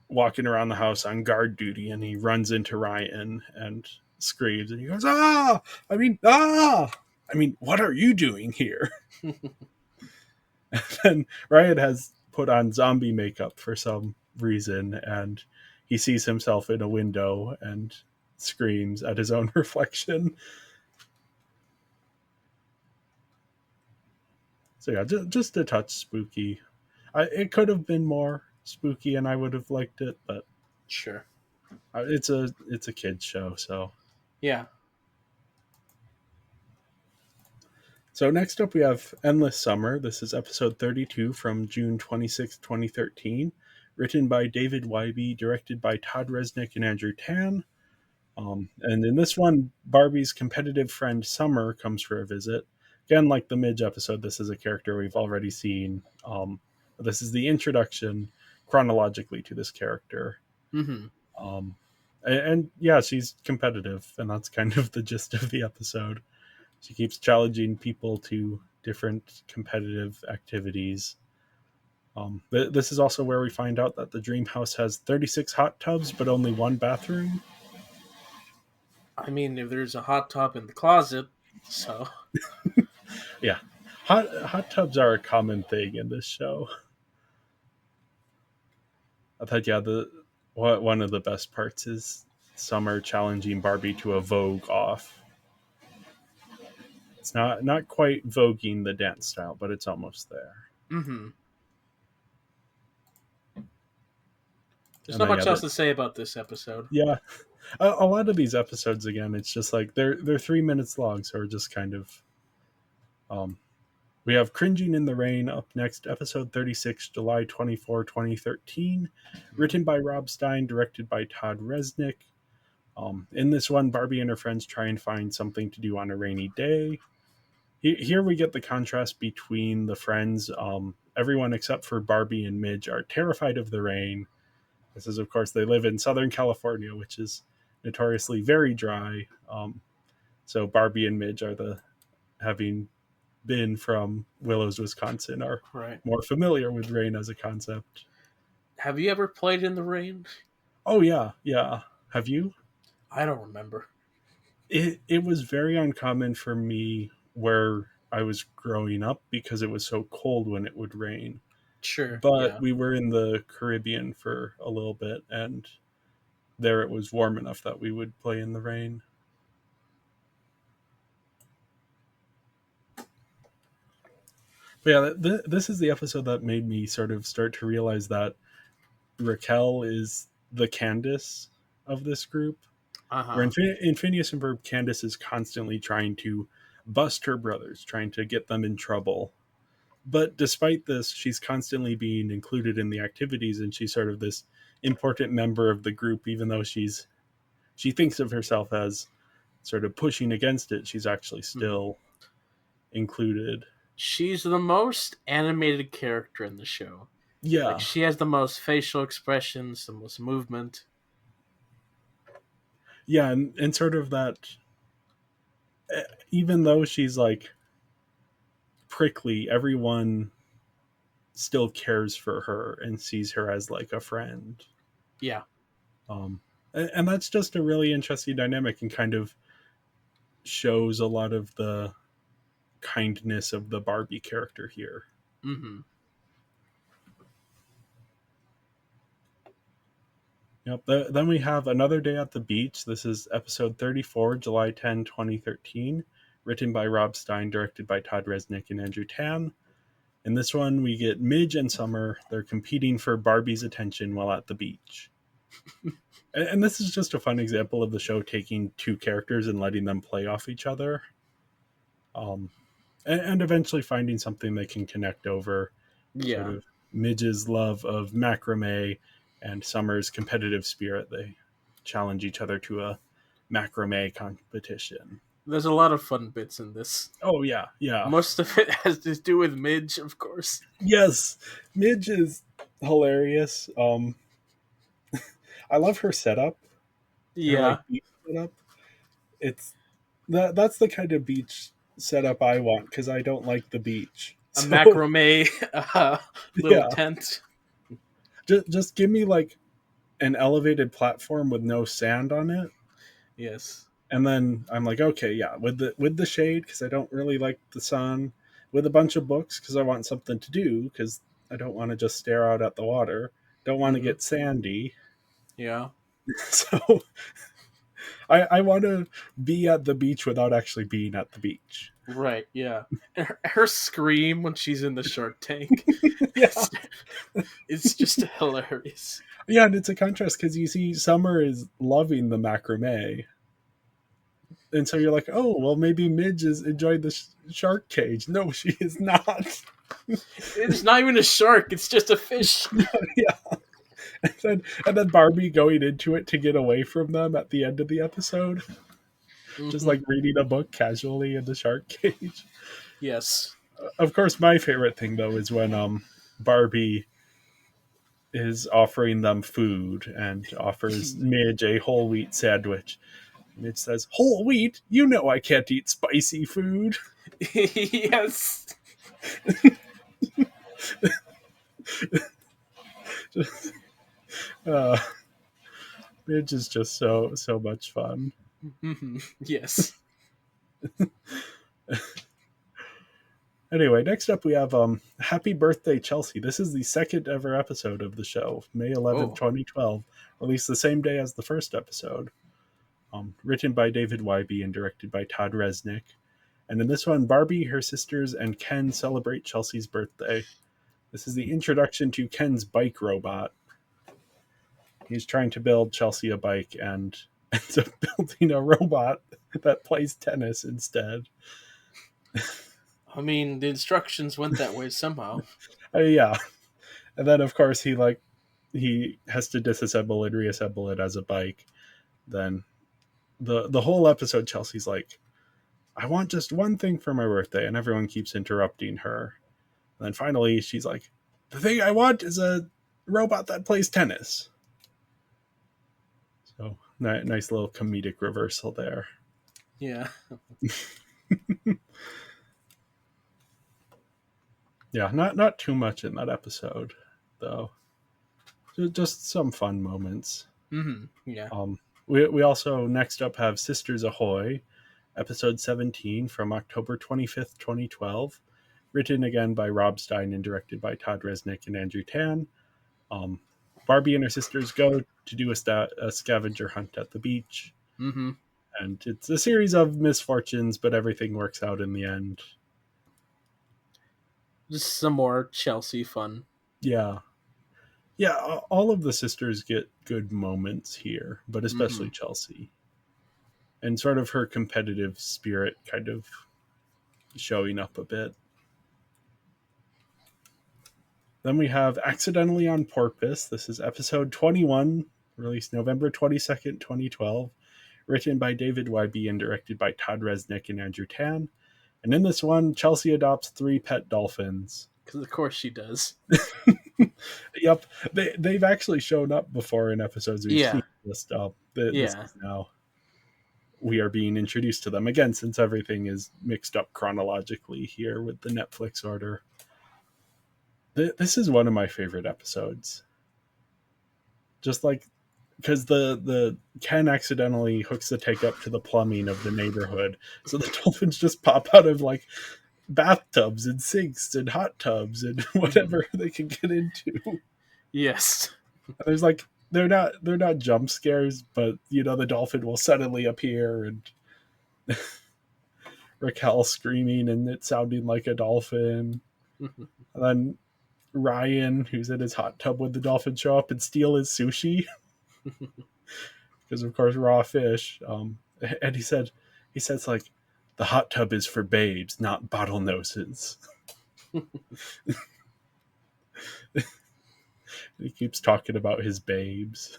walking around the house on guard duty and he runs into Ryan and screams and he goes, ah! I mean, what are you doing here? And then Ryan has put on zombie makeup for some reason and he sees himself in a window and screams at his own reflection. So yeah, just a touch spooky. It could have been more spooky and I would have liked it, but Sure. it's a kids show, so. Yeah. So next up we have Endless Summer. This is episode 32 from June 26, 2013, written by David Wybe, directed by Todd Resnick and Andrew Tan. And in this one, Barbie's competitive friend Summer comes for a visit. Again, like the Midge episode, this is a character we've already seen. This is the introduction chronologically to this character. Mm-hmm. And yeah, she's competitive, and that's kind of the gist of the episode. She keeps challenging people to different competitive activities. This is also where we find out that the Dreamhouse has 36 hot tubs, but only one bathroom. I mean, if there's a hot tub in the closet, so. Yeah, hot tubs are a common thing in this show. I thought, yeah, one of the best parts is Summer challenging Barbie to a Vogue off. It's not quite voguing the dance style, but it's almost there. Mm-hmm. There's And not then, much yeah, else to say about this episode. Yeah, a lot of these episodes, again, it's just like they're 3 minutes long, so we're just kind of. We have Cringing in the Rain up next, episode 36, July 24, 2013, written by Rob Stein, directed by Todd Resnick. In this one, Barbie and her friends try and find something to do on a rainy day. Here we get the contrast between the friends. Everyone except for Barbie and Midge are terrified of the rain. This is, of course, they live in Southern California, which is notoriously very dry. So Barbie and Midge are having been from Willows, Wisconsin, are Right. more familiar with rain as a concept. Have you ever played in the rain? Oh yeah, yeah. Have you? I don't remember. It was very uncommon for me where I was growing up because it was so cold when it would rain. Sure. But Yeah. we were in the Caribbean for a little bit, and there it was warm enough that we would play in the rain. But yeah, this is the episode that made me sort of start to realize that Raquelle is the Candace of this group. Uh Where huh. in Phineas and Ferb, Candace is constantly trying to bust her brothers, trying to get them in trouble. But despite this, she's constantly being included in the activities, and she's sort of this important member of the group, even though she thinks of herself as sort of pushing against it. She's actually Hmm. still included. She's the most animated character in the show. Like Yeah, she has the most facial expressions, the most movement. yeah, and sort of that. Even though she's like prickly, everyone still cares for her and sees her as like a friend. Yeah. And that's just a really interesting dynamic and kind of shows a lot of the kindness of the Barbie character here. Mm-hmm. Yep. Then we have Another Day at the Beach. This is episode 34, July 10, 2013, written by Rob Stein, directed by Todd Resnick and Andrew Tan. In this one, we get Midge and Summer. They're competing for Barbie's attention while at the beach. And this is just a fun example of the show taking two characters and letting them play off each other. Um, and eventually finding something they can connect over. Sort Yeah. of Midge's love of macrame and Summer's competitive spirit. They challenge each other to a macrame competition. There's a lot of fun bits in this. Oh yeah, yeah. Most of it has to do with Midge, of course. Yes, Midge is hilarious. I love her setup. Her Yeah. like beach setup. It's that's the kind of beach setup I want because I don't like the beach. A So macrame little yeah, tent. just give me like an elevated platform with no sand on it, Yes. and then I'm like, okay, yeah, with the shade because I don't really like the sun, with a bunch of books because I want something to do because I don't want to just stare out at the water. Don't want to Mm-hmm. get sandy, Yeah. so I want to be at the beach without actually being at the beach. Right. Yeah. And her scream when she's in the Shark Tank. Yeah, It's, it's just hilarious. yeah, and it's a contrast because you see Summer is loving the macrame, and so you're like, oh, well, maybe Midge is enjoying the shark cage. No, she is not. It's not even a shark. It's just a fish. Yeah, and then Barbie going into it to get away from them at the end of the episode, just Hmm. like reading a book casually in the shark cage. Yes. Of course, my favorite thing though is when Barbie is offering them food and offers Midge a whole wheat sandwich. Midge says, "Whole wheat? You know I can't eat spicy food." Yes. uh, Midge is just so much fun. Hmm. Yes. Anyway, next up we have Happy Birthday Chelsea. This is the second ever episode of the show, May 11th, Oh. 2012, released the same day as the first episode. Written by David Wybe and directed by Todd Resnick. And in this one, Barbie, her sisters, and Ken celebrate Chelsea's birthday. This is the introduction to Ken's bike robot. He's trying to build Chelsea a bike and ends up building a robot that plays tennis instead. I mean, the instructions went that way somehow. Yeah. And then of course he has to disassemble and reassemble it as a bike. Then the whole episode Chelsea's like, I want just one thing for my birthday, and everyone keeps interrupting her. And then finally, she's like, the thing I want is a robot that plays tennis. So, nice little comedic reversal there. Yeah. Yeah, not too much in that episode, though. Just some fun moments. Yeah. We also next up have Sisters Ahoy, episode 17 from October 25th, 2012. Written again by Rob Stein and directed by Todd Resnick and Andrew Tan. Barbie and her sisters go to do a scavenger hunt at the beach. Mm-hmm. And it's a series of misfortunes, but everything works out in the end. Just some more Chelsea fun. Yeah. Yeah, all of the sisters get good moments here, but especially Chelsea. And sort of her competitive spirit kind of showing up a bit. Then we have Accidentally on Porpoise. This is episode 21, released November 22nd, 2012. Written by David Wybie and directed by Todd Resnick and Andrew Tan. And in this one, Chelsea adopts 3 pet dolphins. Because of course she does. Yep, they've actually shown up before in episodes we've seen this stuff. This is now we are being introduced to them again, since everything is mixed up chronologically here with the Netflix order. This is one of my favorite episodes. Just like, because the Ken accidentally hooks the tank up to the plumbing of the neighborhood, so the dolphins just pop out of like bathtubs and sinks and hot tubs and whatever they can get into. Yes. There's like they're not jump scares, but you know the dolphin will suddenly appear and Raquelle screaming and it sounding like a dolphin. And then Ryan, who's in his hot tub when the dolphins show up and steal his sushi. Because of course raw fish. And he says like, the hot tub is for babes, not bottlenoses. He keeps talking about his babes.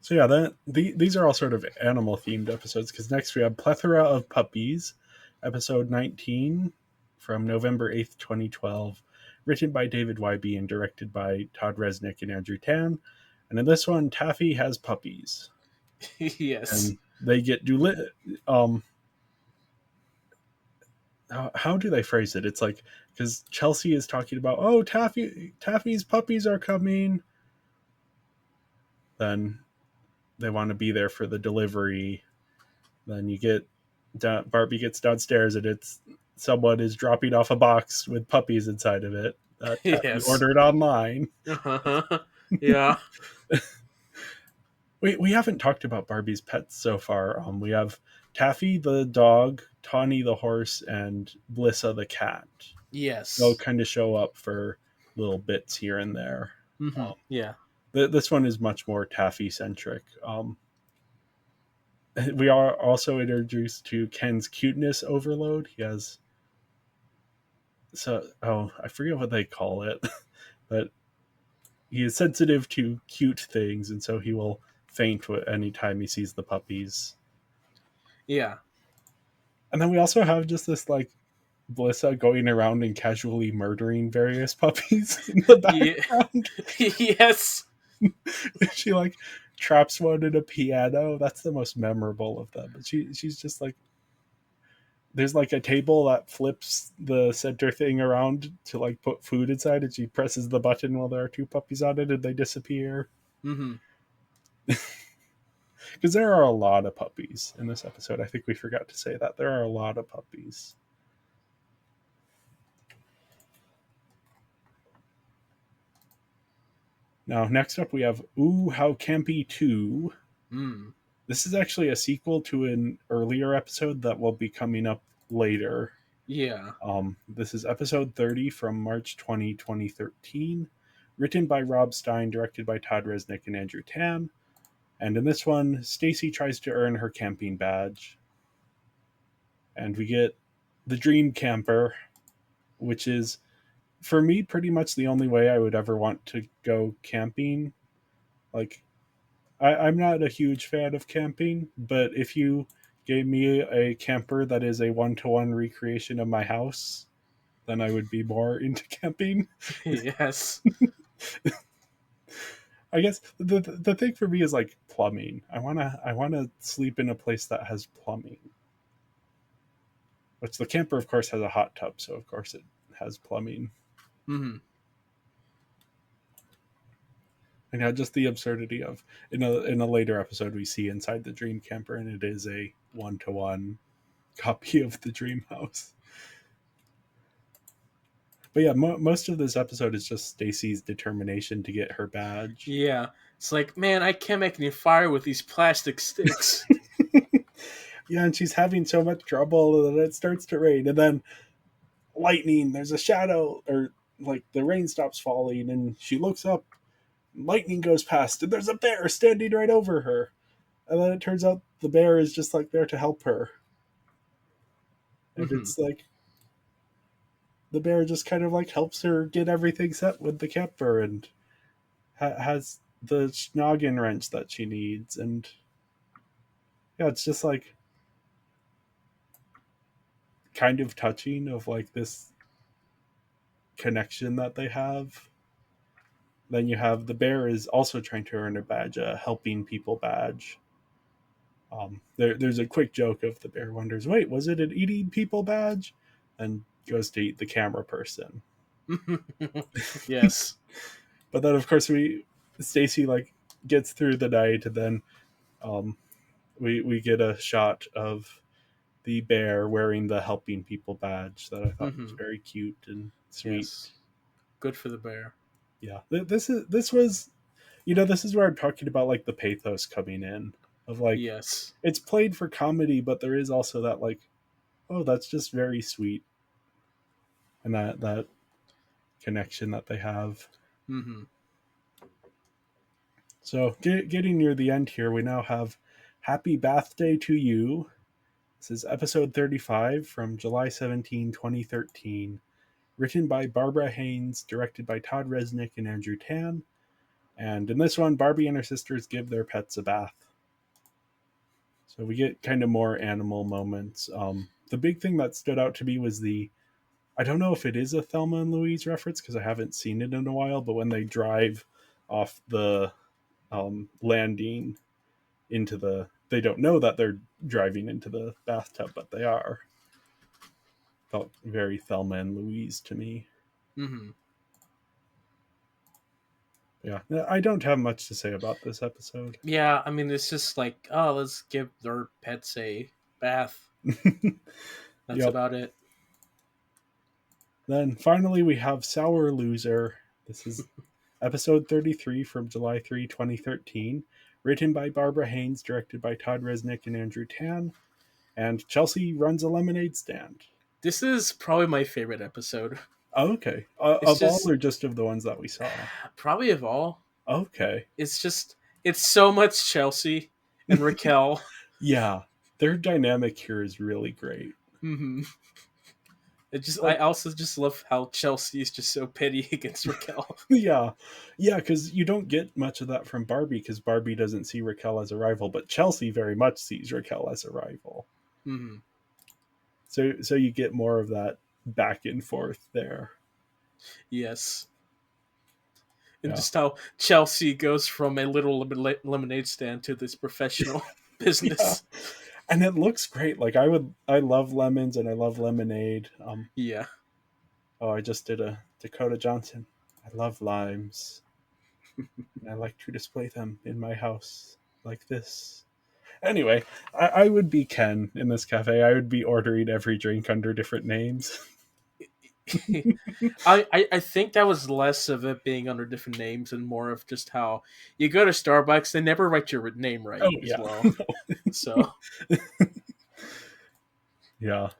So yeah, these are all sort of animal themed episodes, because next we have Plethora of Puppies, episode 19 from November 8th, 2012, written by David Wybie and directed by Todd Resnick and Andrew Tan. And in this one, Taffy has puppies. Yes. And they get how do they phrase it? It's like, because Chelsea is talking about, oh, Taffy's puppies are coming. Then they want to be there for the delivery. Then you get Barbie gets downstairs and it's someone is dropping off a box with puppies inside of it that Taffy ordered online. Yeah. We haven't talked about Barbie's pets so far. We have Taffy the dog, Tawny the horse, and Blissa the cat. Yes. They'll kind of show up for little bits here and there. Yeah. This one is much more Taffy centric. We are also introduced to Ken's cuteness overload. He has I forget what they call it, but he is sensitive to cute things, and so he will faint anytime he sees the puppies. Yeah. And then we also have just this like Blissa going around and casually murdering various puppies in the background. Yes. She like traps one in a piano. That's the most memorable of them. But she's just like, there's like a table that flips the center thing around to like put food inside, and she presses the button while there are 2 puppies on it and they disappear. Because there are a lot of puppies in this episode. I think we forgot to say that. There are a lot of puppies. Now, next up we have Ooh, How Campy 2. This is actually a sequel to an earlier episode that will be coming up later. Yeah. This is episode 30 from March 20, 2013. Written by Rob Stein, directed by Todd Resnick and Andrew Tan. And in this one, Stacy tries to earn her camping badge. And we get the Dream Camper, which is, for me, pretty much the only way I would ever want to go camping. Like, I'm not a huge fan of camping, but if you gave me a camper that is a 1-to-1 recreation of my house, then I would be more into camping. Yes. I guess the thing for me is like plumbing. I wanna sleep in a place that has plumbing. Which the camper, of course, has a hot tub, so of course it has plumbing. Hmm. And just the absurdity of in a later episode we see inside the dream camper, and it is a 1-to-1 copy of the dream house. But yeah, most of this episode is just Stacy's determination to get her badge. Yeah. It's like, man, I can't make any fire with these plastic sticks. Yeah, and she's having so much trouble that it starts to rain, and then lightning. There's a shadow, or like the rain stops falling, and she looks up. Lightning goes past, and there's a bear standing right over her. And then it turns out the bear is just like there to help her. And Hmm. it's like the bear just kind of like helps her get everything set with the camper, and has the noggin wrench that she needs. And yeah, it's just like kind of touching of like this connection that they have. Then you have the bear is also trying to earn a badge, a helping people badge. There's a quick joke of the bear wonders, wait, was it an eating people badge? And goes to eat the camera person. Yes. But then, of course, Stacy like gets through the night, and then um, we get a shot of the bear wearing the helping people badge that I thought was Hmm. very cute and sweet. Yes. Good for the bear. Yeah, this was this is where I'm talking about like the pathos coming in of like Yes. it's played for comedy, but there is also that like, oh, that's just very sweet, and that connection that they have. Hmm. So getting near the end here, we now have Happy Birthday to You. This is episode 35 from July 17, 2013. Written by Barbara Haynes, directed by Todd Resnick and Andrew Tan. And in this one, Barbie and her sisters give their pets a bath. So we get kind of more animal moments. The big thing that stood out to me was I don't know if it is a Thelma and Louise reference because I haven't seen it in a while, but when they drive off the landing into they don't know that they're driving into the bathtub, but they are. Felt very Thelma and Louise to me. Hmm. Yeah, I don't have much to say about this episode. Yeah, I mean, it's just like, oh, let's give their pets a bath. That's Yep. about it. Then finally we have Sour Loser. This is episode 33 from July 3, 2013. Written by Barbara Haynes, directed by Todd Resnick and Andrew Tan. And Chelsea runs a lemonade stand. This is probably my favorite episode. Oh, okay. It's Of all just or just of the ones that we saw? probably of all. Okay. It's so much Chelsea and Raquel. Yeah. Their dynamic here is really great. Hmm. I Like, also just love how Chelsea is just so petty against Raquel. yeah. Yeah, because you don't get much of that from Barbie because Barbie doesn't see Raquel as a rival, but Chelsea very much sees Raquel as a rival. Hmm. So you get more of that back and forth there. Yes. And Yeah. just how Chelsea goes from a little lemonade stand to this professional Yeah. business. And it looks great. Like I love lemons and I love lemonade. Yeah. Oh, I just did a Dakota Johnson. I love limes. And I like to display them in my house like this. Anyway, I would be Ken in this cafe. I would be ordering every drink under different names. I think that was less of it being under different names and more of just how you go to Starbucks, they never write your name Oh right as yeah. well. So Yeah.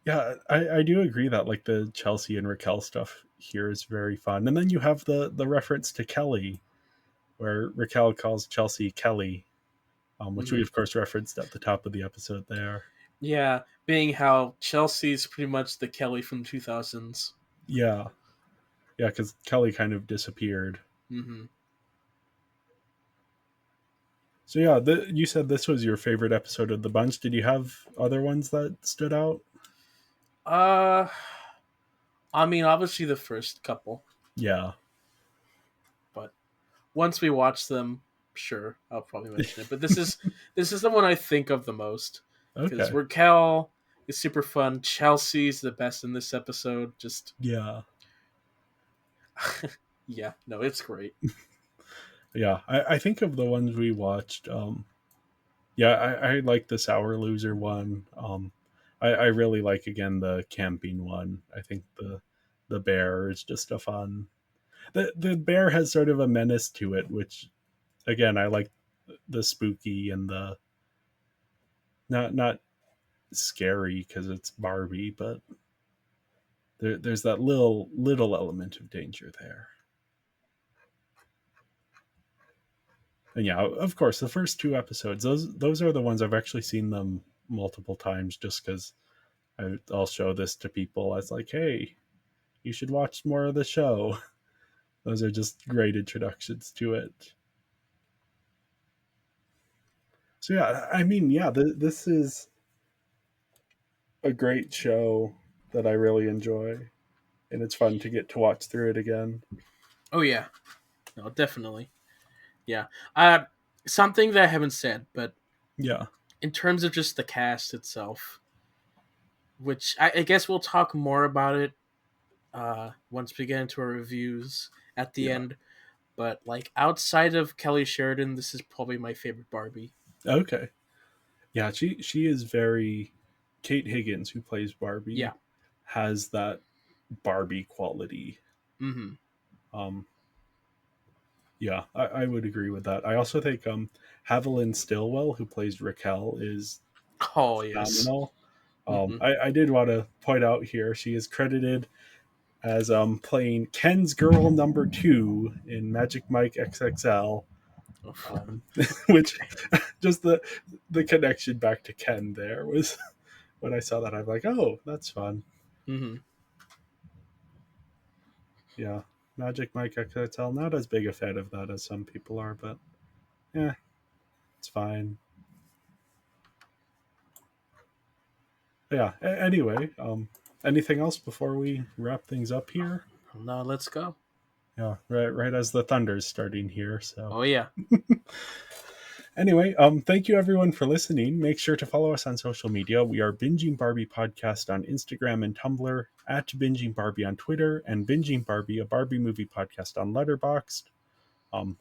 Yeah, I do agree that like the Chelsea and Raquel stuff here is very fun. And then you have the reference to Kelly, where Raquel calls Chelsea Kelly, which we mhm. of course referenced at the top of the episode there. Yeah, being how Chelsea's pretty much the Kelly from 2000s. Yeah. Yeah, because Kelly kind of disappeared. Hmm. So yeah, you said this was your favorite episode of the bunch. Did you have other ones that stood out? Uh, I mean, obviously the first couple, Yeah. but once we watch them, sure, I'll probably mention it. But this is the one I think of the most because Okay. Raquelle is super fun. Chelsea's the best in this episode. Just Yeah. yeah, no, it's great. Yeah. I think of the ones we watched. Yeah, I like the sour loser one. I really like again the camping one. I think the bear is just a fun. The bear has sort of a menace to it, which again I like the spooky and the not scary because it's Barbie, but there's that little element of danger there. And yeah, of course, the first two episodes, those are the ones I've actually seen them multiple times, just because I'll show this to people as like, hey, you should watch more of the show. Those are just great introductions to it. So yeah, I mean, yeah, this is a great show that I really enjoy, and it's fun to get to watch through it again. Oh yeah, no, definitely. Yeah. Uh, Something that I haven't said, but Yeah, in terms of just the cast itself, which I guess we'll talk more about it once we get into our reviews at the yeah. end. But like outside of Kelly Sheridan, this is probably my favorite Barbie. Okay. Yeah, she is very. Kate Higgins, who plays Yeah. Barbie, has that Barbie quality. Mm-hmm. Um, yeah, I would agree with that. I also think Haviland Stillwell, who plays Raquel, is Oh yes. phenomenal. Mm-hmm. I did want to point out here she is credited as playing Ken's girl number 2 in Magic Mike XXL, which Okay. just the connection back to Ken there was when I saw that I'm like, oh, that's fun. Mm-hmm. Yeah, Magic Mike XXL. Not as big a fan of that as some people are, but yeah, it's fine. Yeah. Anyway, anything else before we wrap things up here? Now let's go. Yeah, right as the thunder's starting here. So Oh yeah. anyway, thank you everyone for listening. Make sure to follow us on social media. We are Binging Barbie Podcast on Instagram and Tumblr, at Binging Barbie on Twitter, and Binging Barbie, a Barbie movie podcast on Letterboxd.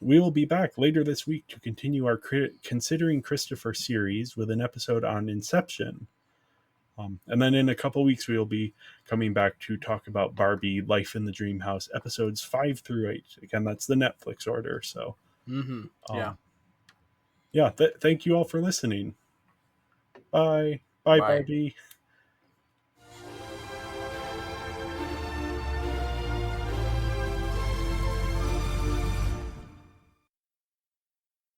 We will be back later this week to continue our Considering Christopher series with an episode on Inception. And then in a couple weeks, we will be coming back to talk about Barbie Life in the Dreamhouse, episodes 5 through 8. Again, that's the Netflix order. So, Mm-hmm. Yeah. um, yeah, thank you all for listening. Bye. Bye, Bye. Barbie.